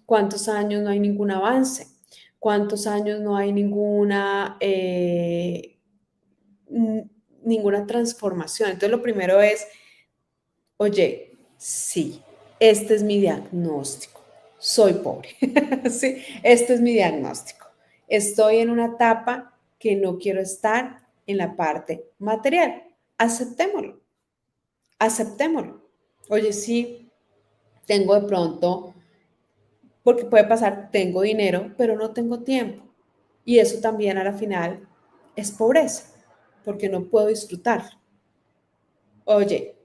¿Cuántos años no hay ningún avance? ¿Cuántos años no hay ninguna transformación? Entonces lo primero es, oye, sí, este es mi diagnóstico, soy pobre, sí, este es mi diagnóstico. Estoy en una etapa que no quiero estar en la parte material. Aceptémoslo, aceptémoslo. Oye, sí, tengo de pronto, porque puede pasar, tengo dinero, pero no tengo tiempo. Y eso también a la final es pobreza, porque no puedo disfrutar. Oye,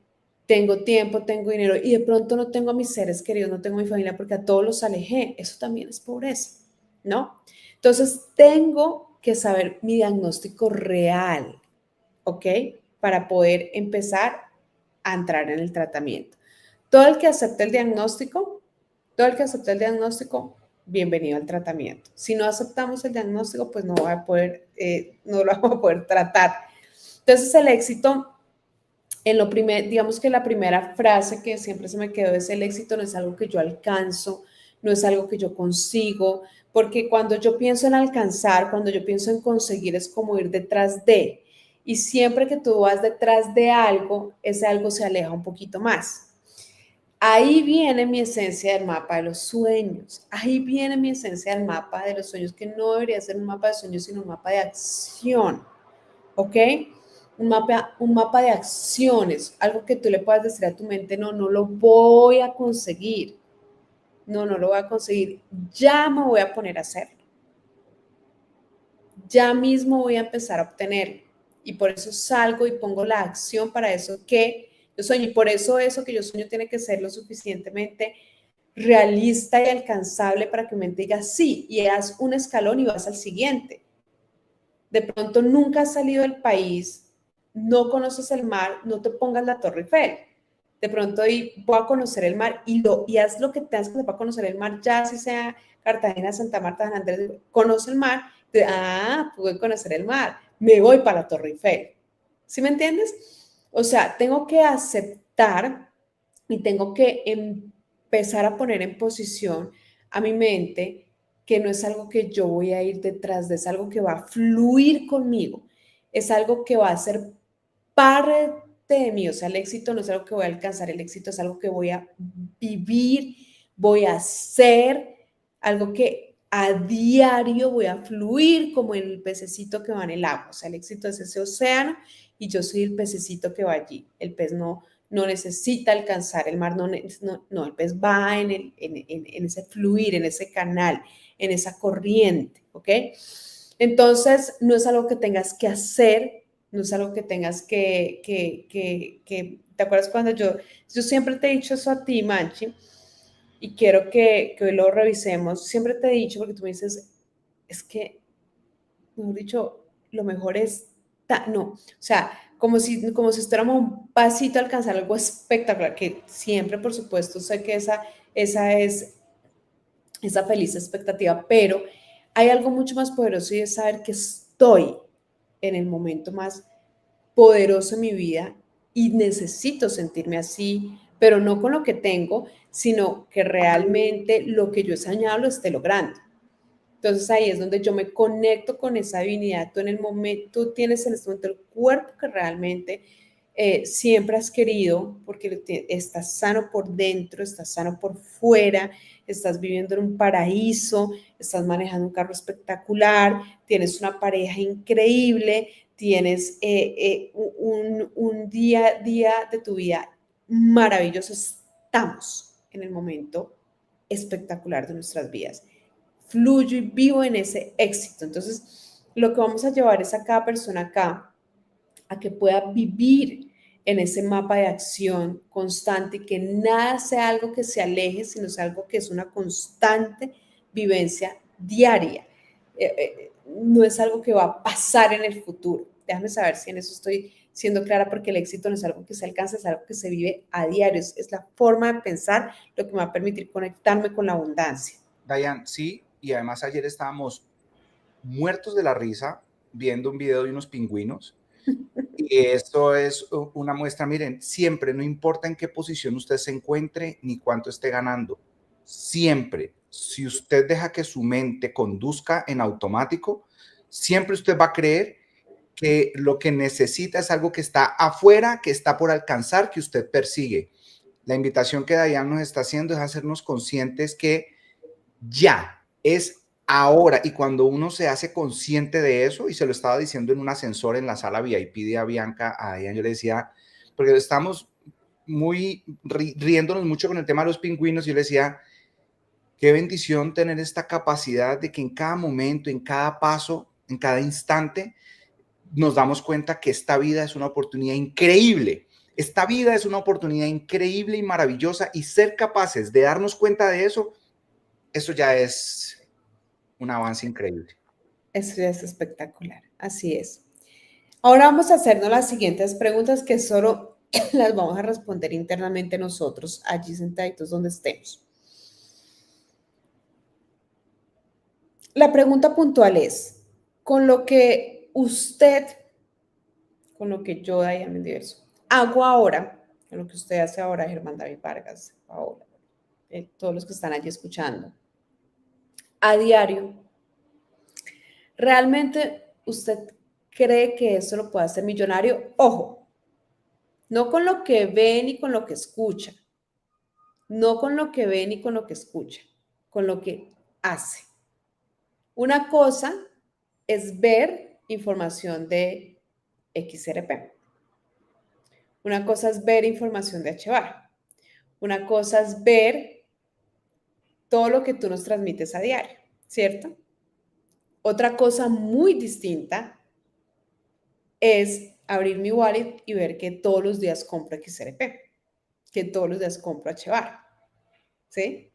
tengo tiempo, tengo dinero y de pronto no tengo a mis seres queridos, no tengo a mi familia porque a todos los alejé. Eso también es pobreza, ¿no? Entonces, tengo que saber mi diagnóstico real, ¿ok? Para poder empezar a entrar en el tratamiento. Todo el que acepte el diagnóstico, todo el que acepte el diagnóstico, bienvenido al tratamiento. Si no aceptamos el diagnóstico, pues no va a poder, no lo vamos a poder tratar. Entonces, el éxito en lo primer, digamos que la primera frase que siempre se me quedó es: el éxito no es algo que yo alcanzo, no es algo que yo consigo, porque cuando yo pienso en alcanzar, cuando yo pienso en conseguir, es como ir detrás de, y siempre que tú vas detrás de algo, ese algo se aleja un poquito más. Ahí viene mi esencia del mapa de los sueños, ahí viene mi esencia del mapa de los sueños, que no debería ser un mapa de sueños, sino un mapa de acción. ¿Ok? Un mapa de acciones, algo que tú le puedas decir a tu mente, no, no lo voy a conseguir, no lo voy a conseguir, ya me voy a poner a hacerlo, ya mismo voy a empezar a obtenerlo, y por eso salgo y pongo la acción para eso que yo sueño, y por eso eso que yo sueño tiene que ser lo suficientemente realista y alcanzable para que mi mente diga sí, y haz un escalón y vas al siguiente. De pronto nunca has salido del país, no conoces el mar, no te pongas la Torre Eiffel. De pronto voy a conocer el mar y haz lo que tengas que hacer para conocer el mar, ya si sea Cartagena, Santa Marta, San Andrés, conoce el mar, pude conocer el mar, me voy para la Torre Eiffel. ¿Sí me entiendes? O sea, tengo que aceptar y tengo que empezar a poner en posición a mi mente que no es algo que yo voy a ir detrás de, es algo que va a fluir conmigo, es algo que va a ser parte de mí, o sea, el éxito no es algo que voy a alcanzar, el éxito es algo que voy a vivir, voy a hacer, algo que a diario voy a fluir como el pececito que va en el agua, o sea, el éxito es ese océano y yo soy el pececito que va allí, el pez no necesita alcanzar el mar, no el pez va en ese fluir, en ese canal, en esa corriente, ¿ok? Entonces, no es algo que tengas que hacer, no es algo que tengas ¿te acuerdas cuando yo siempre te he dicho eso a ti, Manchi, y quiero que hoy lo revisemos, siempre te he dicho, porque tú me dices, es que, mejor dicho, lo mejor es, no, o sea, como si estuviéramos un pasito a alcanzar algo espectacular, que siempre, por supuesto, sé que esa es esa feliz expectativa, pero hay algo mucho más poderoso y es saber que estoy en el momento más poderoso en mi vida y necesito sentirme así, pero no con lo que tengo, sino que realmente lo que yo he soñado lo esté logrando. Entonces ahí es donde yo me conecto con esa divinidad. Tú en el momento, tú tienes en este momento el cuerpo que realmente siempre has querido, porque estás sano por dentro, estás sano por fuera, estás viviendo en un paraíso, estás manejando un carro espectacular, tienes una pareja increíble, tienes un día de tu vida maravilloso. Estamos en el momento espectacular de nuestras vidas. Fluyo y vivo en ese éxito. Entonces, lo que vamos a llevar es a cada persona acá a que pueda vivir en ese mapa de acción constante y que nada sea algo que se aleje, sino sea algo que es una constante vivencia diaria. No es algo que va a pasar en el futuro. Déjame saber si en eso estoy siendo clara, porque el éxito no es algo que se alcanza, es algo que se vive a diario. Es la forma de pensar lo que me va a permitir conectarme con la abundancia. Dayan, sí, y además ayer estábamos muertos de la risa viendo un video de unos pingüinos. Y esto es una muestra, miren, siempre, no importa en qué posición usted se encuentre ni cuánto esté ganando, siempre, si usted deja que su mente conduzca en automático, siempre usted va a creer que lo que necesita es algo que está afuera, que está por alcanzar, que usted persigue. La invitación que Dayan nos está haciendo es hacernos conscientes que ya es ahora. Y cuando uno se hace consciente de eso, y se lo estaba diciendo en un ascensor en la sala VIP de Avianca, a ella yo le decía, porque estamos muy riéndonos mucho con el tema de los pingüinos, yo le decía, qué bendición tener esta capacidad de que en cada momento, en cada paso, en cada instante, nos damos cuenta que esta vida es una oportunidad increíble. Esta vida es una oportunidad increíble y maravillosa, y ser capaces de darnos cuenta de eso, eso ya es un avance increíble. Eso ya es espectacular, así es. Ahora vamos a hacernos las siguientes preguntas que solo las vamos a responder internamente nosotros, allí sentaditos donde estemos. La pregunta puntual es, con lo que usted, con lo que yo, Diana Mendiverso, hago ahora, con lo que usted hace ahora, Germán David Vargas, ahora, todos los que están allí escuchando, a diario, ¿realmente usted cree que eso lo puede hacer millonario? Ojo, no con lo que ve ni con lo que escucha, no con lo que ve ni con lo que escucha, con lo que hace. Una cosa es ver información de XRP. Una cosa es ver información de HBAR. Una cosa es ver todo lo que tú nos transmites a diario, ¿cierto? Otra cosa muy distinta es abrir mi wallet y ver que todos los días compro XRP, que todos los días compro HBAR, ¿sí?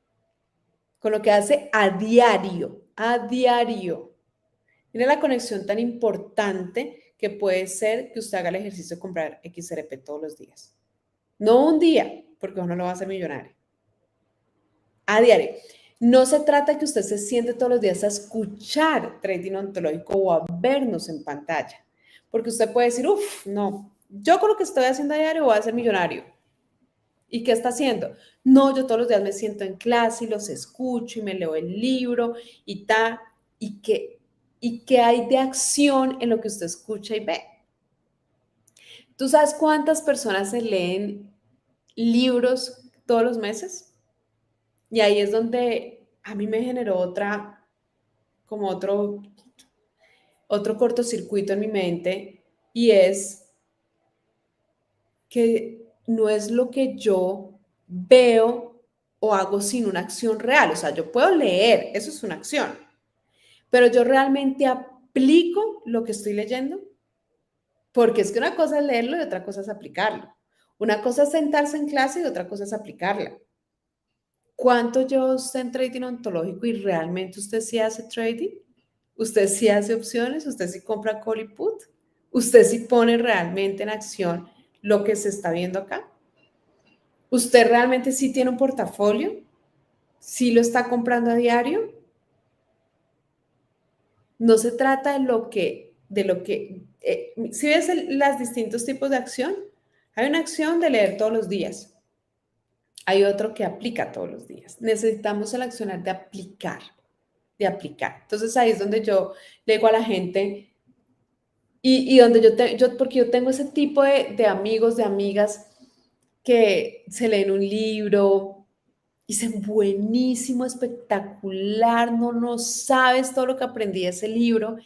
Con lo que hace a diario, a diario. Mira la conexión tan importante que puede ser que usted haga el ejercicio de comprar XRP todos los días. No un día, porque uno no va a ser millonario. A diario. No se trata de que usted se siente todos los días a escuchar trading ontológico o a vernos en pantalla. Porque usted puede decir, uff, no, yo con lo que estoy haciendo a diario voy a ser millonario. ¿Y qué está haciendo? No, yo todos los días me siento en clase y los escucho y me leo el libro y tal. ¿Y qué hay de acción en lo que usted escucha y ve? ¿Tú sabes cuántas personas se leen libros todos los meses? Y ahí es donde a mí me generó como otro cortocircuito en mi mente, y es que no es lo que yo veo o hago sin una acción real. O sea, yo puedo leer, eso es una acción, pero yo realmente aplico lo que estoy leyendo, porque es que una cosa es leerlo y otra cosa es aplicarlo. Una cosa es sentarse en clase y otra cosa es aplicarla. ¿Cuánto lleva usted en trading ontológico y realmente usted sí hace trading? ¿Usted sí hace opciones? ¿Usted sí compra call y put? ¿Usted sí pone realmente en acción lo que se está viendo acá? ¿Usted realmente sí tiene un portafolio? ¿Sí lo está comprando a diario? No se trata si ves los distintos tipos de acción, hay una acción de leer todos los días, hay otro que aplica todos los días. Necesitamos el accionar de aplicar, de aplicar. Entonces ahí es donde yo le digo a la gente, y donde porque yo tengo ese tipo de amigos, de amigas que se leen un libro, dicen, buenísimo, espectacular, no sabes todo lo que aprendí de ese libro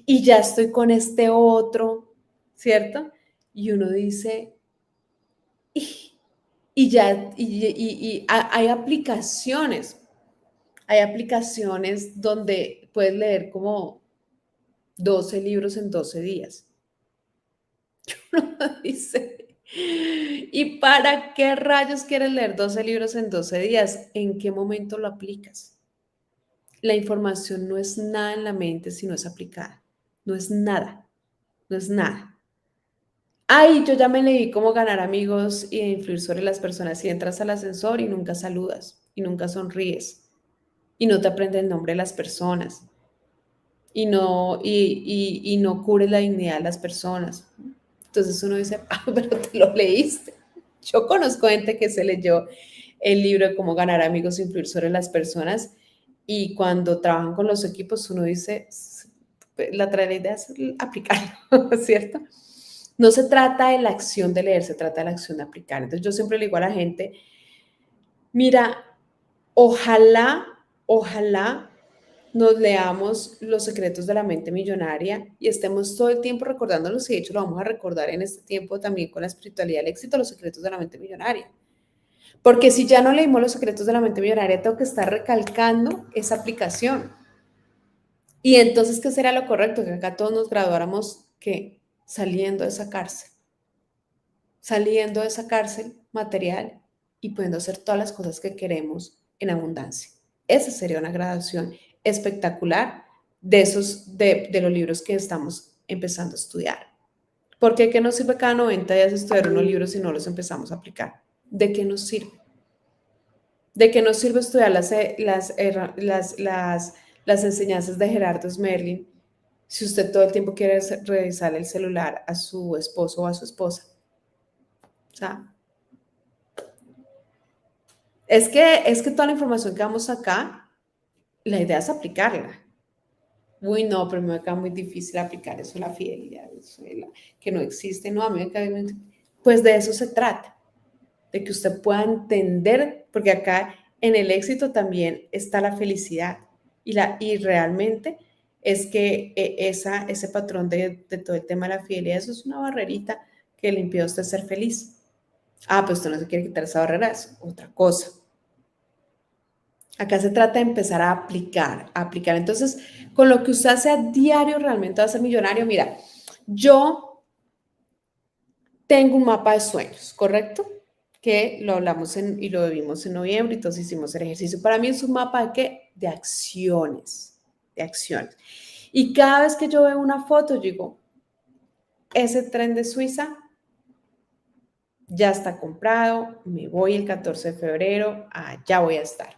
y ya estoy con este otro, ¿cierto? Y uno dice, y ya, hay aplicaciones donde puedes leer como 12 libros en 12 días. Dice, ¿y para qué rayos quieres leer 12 libros en 12 días? ¿En qué momento lo aplicas? La información no es nada en la mente si no es aplicada. No es nada. No es nada. Ay, yo ya me leí cómo ganar amigos y influir sobre las personas. Si entras al ascensor y nunca saludas, y nunca sonríes, y no te aprendes el nombre de las personas, y no cubres la dignidad de las personas. Entonces uno dice, ah, pero te lo leíste. Yo conozco gente que se leyó el libro de cómo ganar amigos e influir sobre las personas, y cuando trabajan con los equipos uno dice, la idea es aplicarlo, ¿cierto? No se trata de la acción de leer, se trata de la acción de aplicar. Entonces yo siempre le digo a la gente, mira, ojalá nos leamos Los secretos de la mente millonaria y estemos todo el tiempo recordándolos, y de hecho lo vamos a recordar en este tiempo también con la espiritualidad del éxito, Los secretos de la mente millonaria. Porque si ya no leímos Los secretos de la mente millonaria, tengo que estar recalcando esa aplicación. Y entonces, ¿qué sería lo correcto? Que acá todos nos graduáramos, ¿qué? Saliendo de esa cárcel material y pudiendo hacer todas las cosas que queremos en abundancia. Esa sería una graduación espectacular de los libros que estamos empezando a estudiar. ¿Por qué? ¿Qué nos sirve cada 90 días estudiar unos libros si no los empezamos a aplicar? ¿De qué nos sirve? ¿De qué nos sirve estudiar las enseñanzas de Gerardo Smerling si usted todo el tiempo quiere revisar el celular a su esposo o a su esposa? O sea, es que toda la información que damos acá, la idea es aplicarla. Uy, no, pero me queda muy difícil aplicar eso, la fidelidad, que no existe. No, a mí me queda muy... Pues de eso se trata, de que usted pueda entender, porque acá en el éxito también está la felicidad, y realmente es que ese patrón de todo el tema de la fidelidad, eso es una barrerita que le impide a usted ser feliz. Ah, pues usted no se quiere quitar esa barrera, es otra cosa. Acá se trata de empezar a aplicar, a aplicar. Entonces, con lo que usted hace a diario realmente va a ser millonario. Mira, yo tengo un mapa de sueños, ¿correcto? Que lo hablamos y lo vimos en noviembre, y todos hicimos el ejercicio. Para mí es un mapa de ¿qué? De acciones, de acciones. Y cada vez que yo veo una foto, yo digo, ese tren de Suiza ya está comprado, me voy el 14 de febrero, allá voy a estar.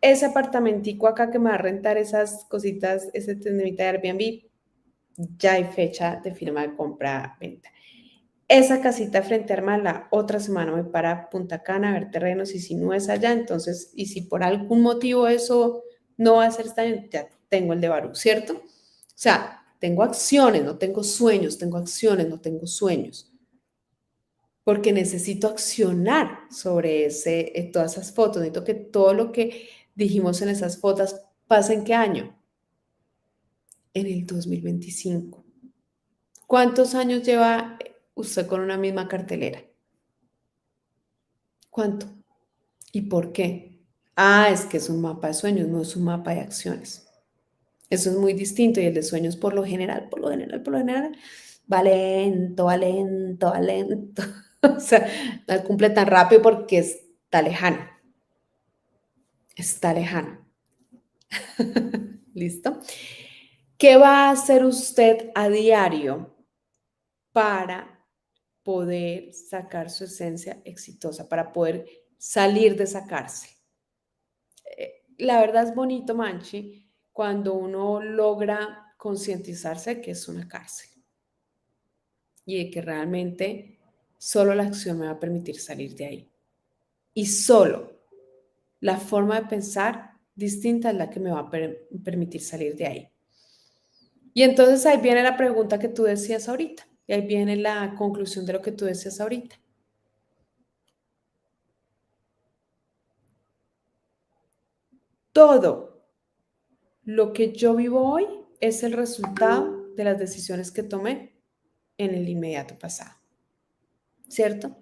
Ese apartamentico acá que me va a rentar esas cositas, ese tendemita de Airbnb, ya hay fecha de firma de compra-venta. esa casita frente a Arma, la otra semana voy para Punta Cana a ver terrenos y si no es allá, entonces, y si por algún motivo eso no va a ser este año, ya tengo el de Barú, ¿cierto? O sea, tengo acciones, no tengo sueños, tengo acciones, no tengo sueños, porque necesito accionar sobre todas esas fotos, necesito que todo lo que dijimos en esas fotos pase ¿en qué año? En el 2025. ¿Cuántos años lleva usted con una misma cartelera? ¿Cuánto? ¿Y por qué? Ah, es que es un mapa de sueños, no es un mapa de acciones. Eso es muy distinto y el de sueños por lo general, va lento, va lento, va lento. O sea, no cumple tan rápido porque está lejano. Está lejano. ¿Listo? ¿Qué va a hacer usted a diario para poder sacar su esencia exitosa, para poder salir de esa cárcel? La verdad es bonito, Manchi, cuando uno logra concientizarse de que es una cárcel y de que realmente solo la acción me va a permitir salir de ahí. Y solo la forma de pensar distinta es la que me va a permitir salir de ahí. Y entonces ahí viene la pregunta que tú decías ahorita, y ahí viene la conclusión de lo que tú decías ahorita. Todo lo que yo vivo hoy es el resultado de las decisiones que tomé en el inmediato pasado, ¿cierto?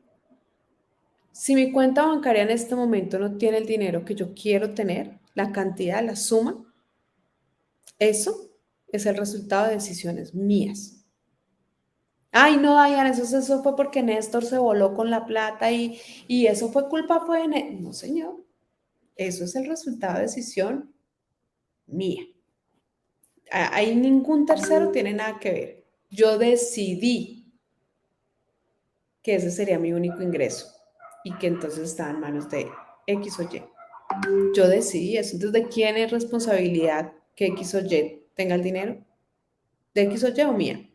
Si mi cuenta bancaria en este momento no tiene el dinero que yo quiero tener, la cantidad, la suma, eso es el resultado de decisiones mías. Ay, no, Diana, eso fue porque Néstor se voló con la plata y eso fue culpa fue de Néstor. No, señor, eso es el resultado de decisión mía. Ahí ningún tercero tiene nada que ver. Yo decidí que ese sería mi único ingreso y que entonces estaba en manos de X o Y. Yo decidí eso. Entonces, ¿de quién es responsabilidad que X o Y tenga el dinero? ¿De X o Y o mía?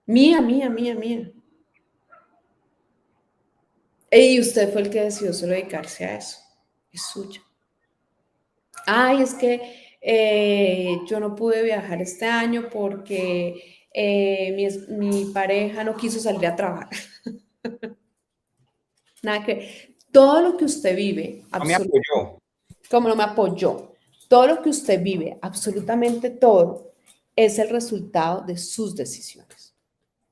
Mía, mía, mía, mía. Y usted fue el que decidió solo dedicarse a eso. Es suyo. Ay, es que yo no pude viajar este año porque mi pareja no quiso salir a trabajar. Nada que todo lo que usted vive, No me absolutamente, apoyó. como no me apoyó, todo lo que usted vive, absolutamente todo, es el resultado de sus decisiones.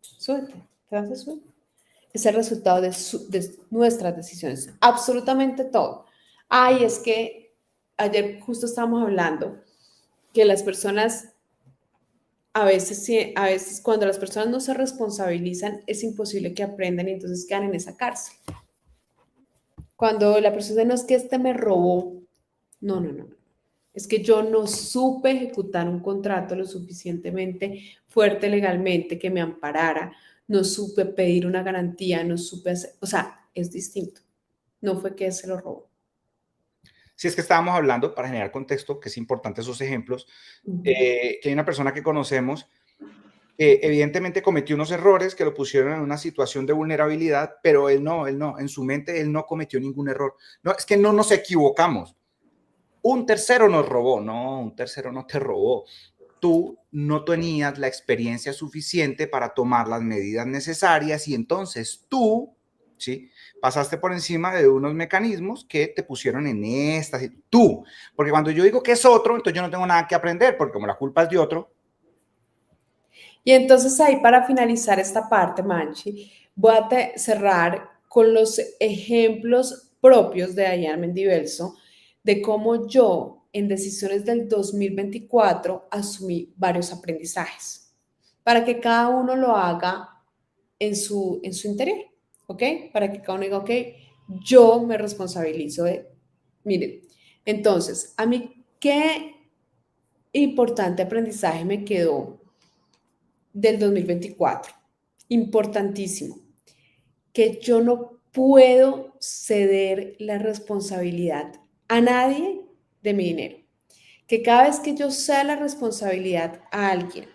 Súbete, te vas a subir. Es el resultado de nuestras decisiones, absolutamente todo. Ay, es que ayer justo estábamos hablando que las personas, a veces cuando las personas no se responsabilizan, es imposible que aprendan y entonces quedan en esa cárcel. Cuando la persona dice, no es que este me robó, no, no, no. Es que yo no supe ejecutar un contrato lo suficientemente fuerte legalmente que me amparara, no supe pedir una garantía, no supe hacer, o sea, es distinto. No fue que se lo robó. Si es que estábamos hablando, para generar contexto, que es importante esos ejemplos, que hay una persona que conocemos que evidentemente cometió unos errores que lo pusieron en una situación de vulnerabilidad, pero él no, en su mente él no cometió ningún error. No, es que no nos equivocamos. Un tercero nos robó. No, un tercero no te robó. Tú no tenías la experiencia suficiente para tomar las medidas necesarias y entonces tú, ¿sí? Pasaste por encima de unos mecanismos que te pusieron en esta situación. Tú, porque cuando yo digo que es otro, entonces yo no tengo nada que aprender, porque como la culpa es de otro. Y entonces ahí para finalizar esta parte, Manchi, voy a cerrar con los ejemplos propios de Diana Mendivelso de cómo yo en decisiones del 2024 asumí varios aprendizajes para que cada uno lo haga en su interior, ¿ok? Para que cada uno diga, ok, yo me responsabilizo de, miren, entonces, a mí, ¿qué importante aprendizaje me quedó del 2024? Importantísimo, que yo no puedo ceder la responsabilidad a nadie de mi dinero. Que cada vez que yo sea la responsabilidad a alguien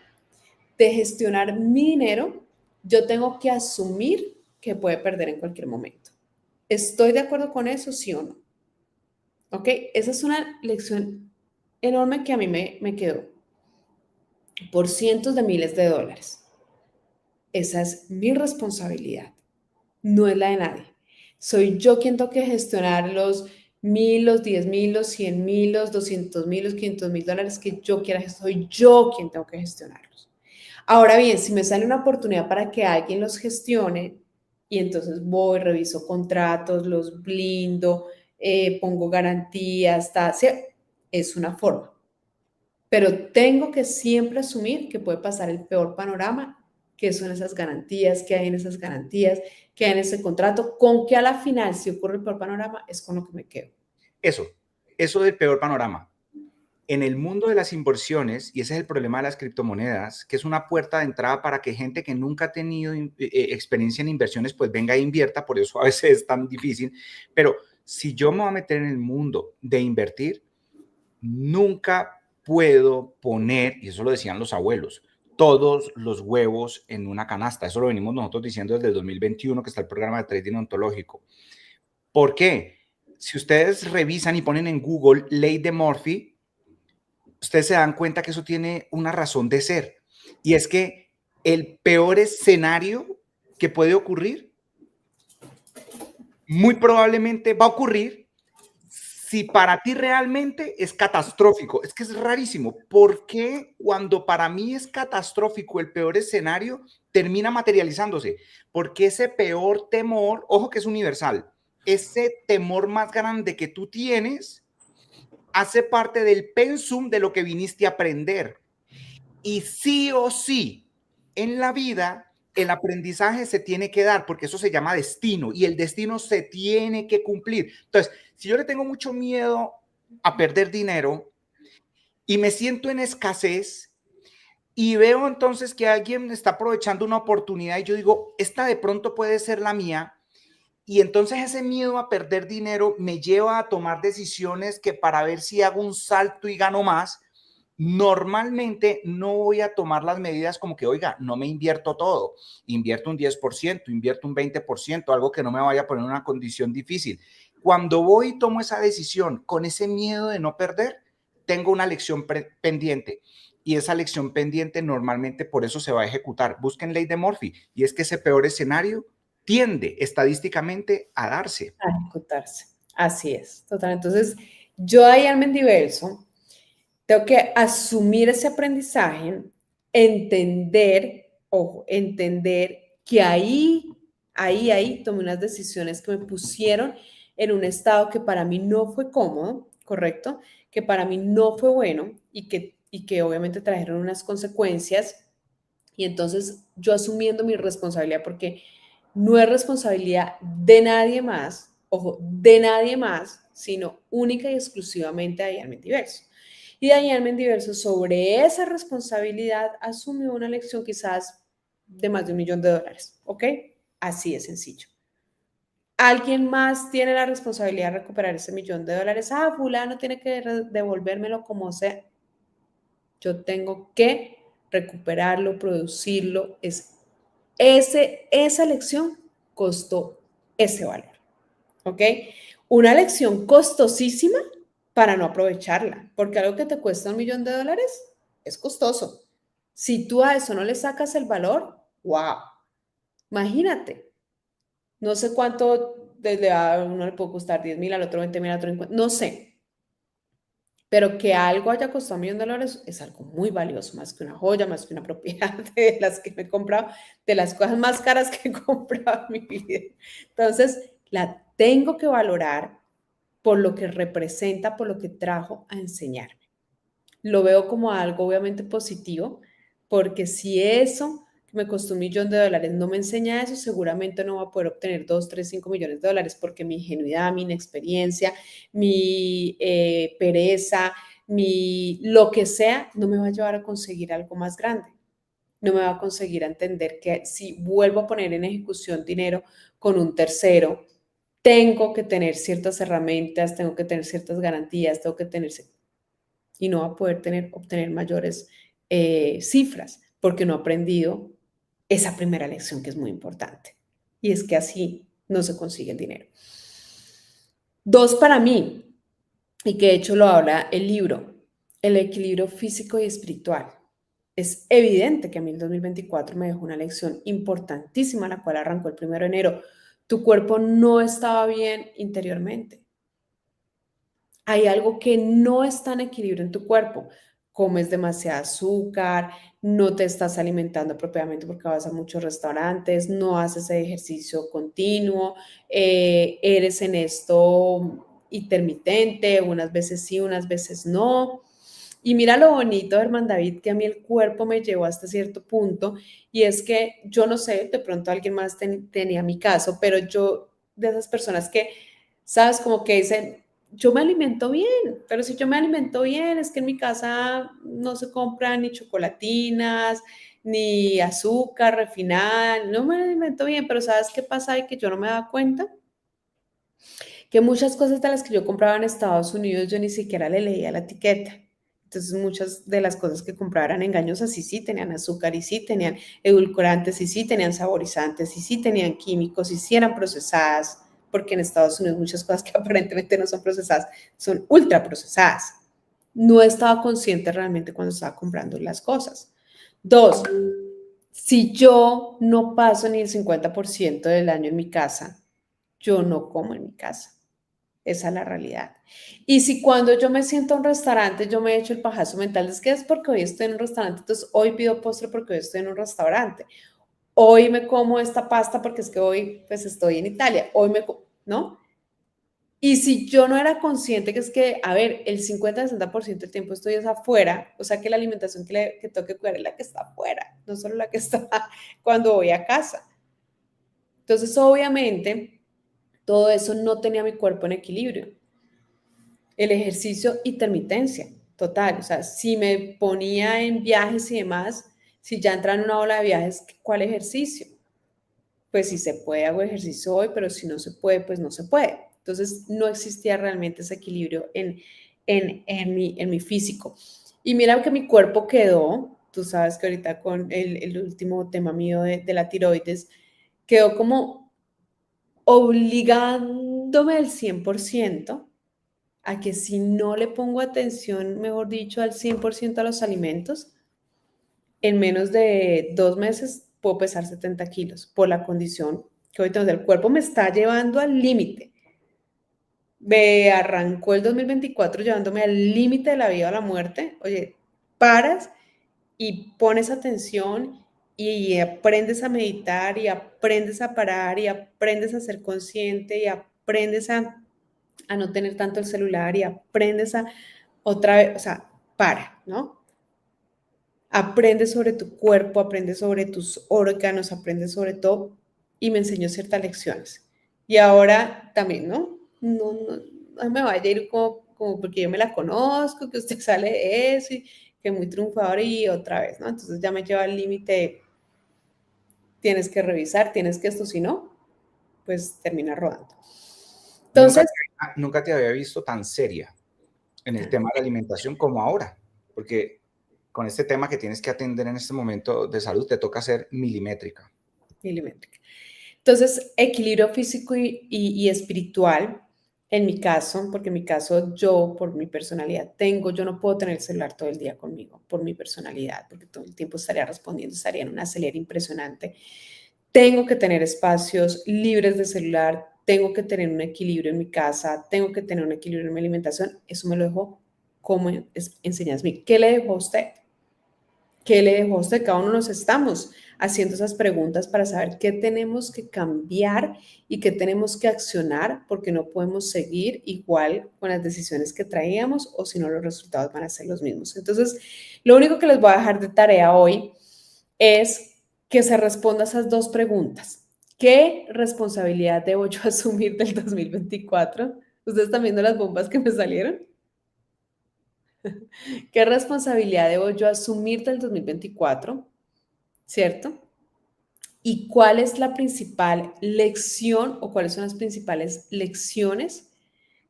de gestionar mi dinero, yo tengo que asumir que puede perder en cualquier momento. ¿Estoy de acuerdo con eso, sí o no? ¿Ok? Esa es una lección enorme que a mí me quedó por cientos de miles de dólares. Esa es mi responsabilidad, no es la de nadie. Soy yo quien tengo que gestionar los 1.000, los 10.000, los 100.000, los 200.000, los 500.000 dólares que yo quiera. Soy yo quien tengo que gestionarlos. Ahora bien, si me sale una oportunidad para que alguien los gestione y entonces voy, reviso contratos, los blindo, pongo garantías, ¿sí? Es una forma. Pero tengo que siempre asumir que puede pasar el peor panorama, que son esas garantías, que hay en esas garantías, que hay en ese contrato, con que a la final, si ocurre el peor panorama, es con lo que me quedo. Eso del peor panorama. En el mundo de las inversiones, y ese es el problema de las criptomonedas, que es una puerta de entrada para que gente que nunca ha tenido experiencia en inversiones, pues venga e invierta, por eso a veces es tan difícil. Pero si yo me voy a meter en el mundo de invertir, nunca puedo poner, y eso lo decían los abuelos, todos los huevos en una canasta. Eso lo venimos nosotros diciendo desde el 2021, que está el programa de trading ontológico. ¿Por qué? Si ustedes revisan y ponen en Google ley de Murphy, ustedes se dan cuenta que eso tiene una razón de ser. Y es que el peor escenario que puede ocurrir, muy probablemente va a ocurrir si para ti realmente es catastrófico. Es que es rarísimo. ¿Por qué cuando para mí es catastrófico el peor escenario termina materializándose? Porque ese peor temor, ojo que es universal, ese temor más grande que tú tienes hace parte del pensum de lo que viniste a aprender. Y sí o sí, en la vida, el aprendizaje se tiene que dar, porque eso se llama destino, y el destino se tiene que cumplir. Entonces, si yo le tengo mucho miedo a perder dinero y me siento en escasez y veo entonces que alguien está aprovechando una oportunidad y yo digo, esta de pronto puede ser la mía, y entonces ese miedo a perder dinero me lleva a tomar decisiones que para ver si hago un salto y gano más, normalmente no voy a tomar las medidas como que, oiga, no me invierto todo, invierto un 10%, invierto un 20%, algo que no me vaya a poner en una condición difícil. Cuando voy y tomo esa decisión con ese miedo de no perder, tengo una lección pendiente. Y esa lección pendiente normalmente por eso se va a ejecutar. Busquen ley de Murphy. Y es que ese peor escenario tiende estadísticamente a darse. A ejecutarse. Así es, total. Entonces, yo ahí al Mendiverso tengo que asumir ese aprendizaje, entender, ojo, entender que ahí tomé unas decisiones que me pusieron en un estado que para mí no fue cómodo, ¿correcto? Que para mí no fue bueno y que obviamente trajeron unas consecuencias. Y entonces yo asumiendo mi responsabilidad, porque no es responsabilidad de nadie más, ojo, de nadie más, sino única y exclusivamente de Daniel Mentiverso. Y Daniel Mentiverso sobre esa responsabilidad asumió una lección quizás de más de $1.000.000, ¿ok? Así de sencillo. ¿Alguien más tiene la responsabilidad de recuperar ese $1.000.000? Ah, fulano tiene que devolvérmelo como sea. Yo tengo que recuperarlo, producirlo. Esa lección costó ese valor, ¿ok? Una lección costosísima para no aprovecharla, porque algo que te cuesta $1.000.000 es costoso. Si tú a eso no le sacas el valor, wow, imagínate, no sé cuánto desde a uno le puede costar 10.000, al otro 20.000, al otro 50, no sé, pero que algo haya costado $1.000.000 es algo muy valioso, más que una joya, más que una propiedad de las que me he comprado, de las cosas más caras que he comprado en mi vida. Entonces, la tengo que valorar por lo que representa, por lo que trajo a enseñarme. Lo veo como algo obviamente positivo, porque si eso que me costó $1.000.000 no me enseña eso, seguramente no va a poder obtener 2, 3, $5.000.000, porque mi ingenuidad, mi inexperiencia, mi pereza, lo que sea, no me va a llevar a conseguir algo más grande. No me va a conseguir a entender que si vuelvo a poner en ejecución dinero con un tercero, tengo que tener ciertas herramientas, tengo que tener ciertas garantías, tengo que tener y no va a poder obtener mayores cifras porque no ha aprendido esa primera lección que es muy importante. Y es que así no se consigue el dinero. Dos, para mí, y que de hecho lo habla el libro, el equilibrio físico y espiritual. Es evidente que a mí el 2024 me dejó una lección importantísima, la cual arrancó el 1 de enero. Tu cuerpo no estaba bien interiormente. Hay algo que no está en equilibrio en tu cuerpo. Comes demasiado azúcar, no te estás alimentando propiamente porque vas a muchos restaurantes, no haces ejercicio continuo, eres en esto intermitente, unas veces sí, unas veces no. Y mira lo bonito, hermano David, que a mí el cuerpo me llevó hasta cierto punto, y es que yo no sé, de pronto alguien más tenía mi caso, pero yo, de esas personas que, sabes, como que dicen, yo me alimento bien, pero si yo me alimento bien, es que en mi casa no se compran ni chocolatinas, ni azúcar refinada, no me alimento bien, pero ¿sabes qué pasa ahí que yo no me daba cuenta? Que muchas cosas de las que yo compraba en Estados Unidos yo ni siquiera le leía la etiqueta. Entonces muchas de las cosas que compraba eran engañosas y sí tenían azúcar y sí tenían edulcorantes y sí tenían saborizantes y sí tenían químicos y sí eran procesadas, porque en Estados Unidos muchas cosas que aparentemente no son procesadas son ultra procesadas. No estaba consciente realmente cuando estaba comprando las cosas. Dos, si yo no paso ni el 50% del año en mi casa, yo no como en mi casa. Esa es la realidad. Y si cuando yo me siento en un restaurante, yo me echo el pajazo mental, es que es porque hoy estoy en un restaurante, entonces hoy pido postre porque hoy estoy en un restaurante. Hoy me como esta pasta porque es que hoy pues estoy en Italia. ¿No? Y si yo no era consciente que es que, a ver, el 50-60% del tiempo estoy es afuera, o sea que la alimentación que tengo que cuidar es la que está afuera, no solo la que está cuando voy a casa. Entonces, obviamente, todo eso no tenía mi cuerpo en equilibrio. El ejercicio intermitencia, total. O sea, si me ponía en viajes y demás, si ya entra en una ola de viajes, ¿cuál ejercicio? Pues si se puede, hago ejercicio hoy, pero si no se puede, pues no se puede. Entonces, no existía realmente ese equilibrio en mi físico. Y mira que mi cuerpo quedó, tú sabes que ahorita con el último tema mío de la tiroides, quedó como obligándome al 100% a que si no le pongo atención, mejor dicho, al 100% a los alimentos, en menos de 2 meses puedo pesar 70 kilos por la condición que hoy tengo. El cuerpo me está llevando al límite. Me arrancó el 2024 llevándome al límite de la vida o la muerte. Oye, paras y pones atención y aprendes a meditar y aprendes a parar y aprendes a ser consciente y aprendes a no tener tanto el celular y aprendes a otra vez, o sea, ¿no? Aprendes sobre tu cuerpo, aprendes sobre tus órganos, aprendes sobre todo y me enseñó ciertas lecciones. Y ahora también, ¿no? No me vaya a ir como porque yo me la conozco, que usted sale de eso y que muy triunfador y otra vez, ¿no? Entonces ya me lleva al límite, tienes que revisar, tienes que esto, si no, pues termina rodando. Nunca, Entonces, nunca te había visto tan seria en el tema de la alimentación como ahora, porque con este tema que tienes que atender en este momento de salud te toca ser milimétrica. milimétrica. Entonces, equilibrio físico y espiritual, en mi caso, porque en mi caso yo, por mi personalidad, yo no puedo tener el celular todo el día conmigo, por mi personalidad, porque todo el tiempo estaría respondiendo, estaría en una acelera impresionante. Tengo que tener espacios libres de celular, tengo que tener un equilibrio en mi casa, tengo que tener un equilibrio en mi alimentación. Eso me lo dejó como enseñas a mí. ¿Qué le dejó a usted? ¿Qué le dejó a usted? Cada uno nos estamos haciendo esas preguntas para saber qué tenemos que cambiar y qué tenemos que accionar, porque no podemos seguir igual con las decisiones que traíamos o si no los resultados van a ser los mismos. Entonces, lo único que les voy a dejar de tarea hoy es que se responda a esas dos preguntas. ¿Qué responsabilidad debo yo asumir del 2024? ¿Ustedes están viendo las bombas que me salieron? ¿Qué responsabilidad debo yo asumir del 2024? ¿Cierto? ¿Y cuál es la principal lección o cuáles son las principales lecciones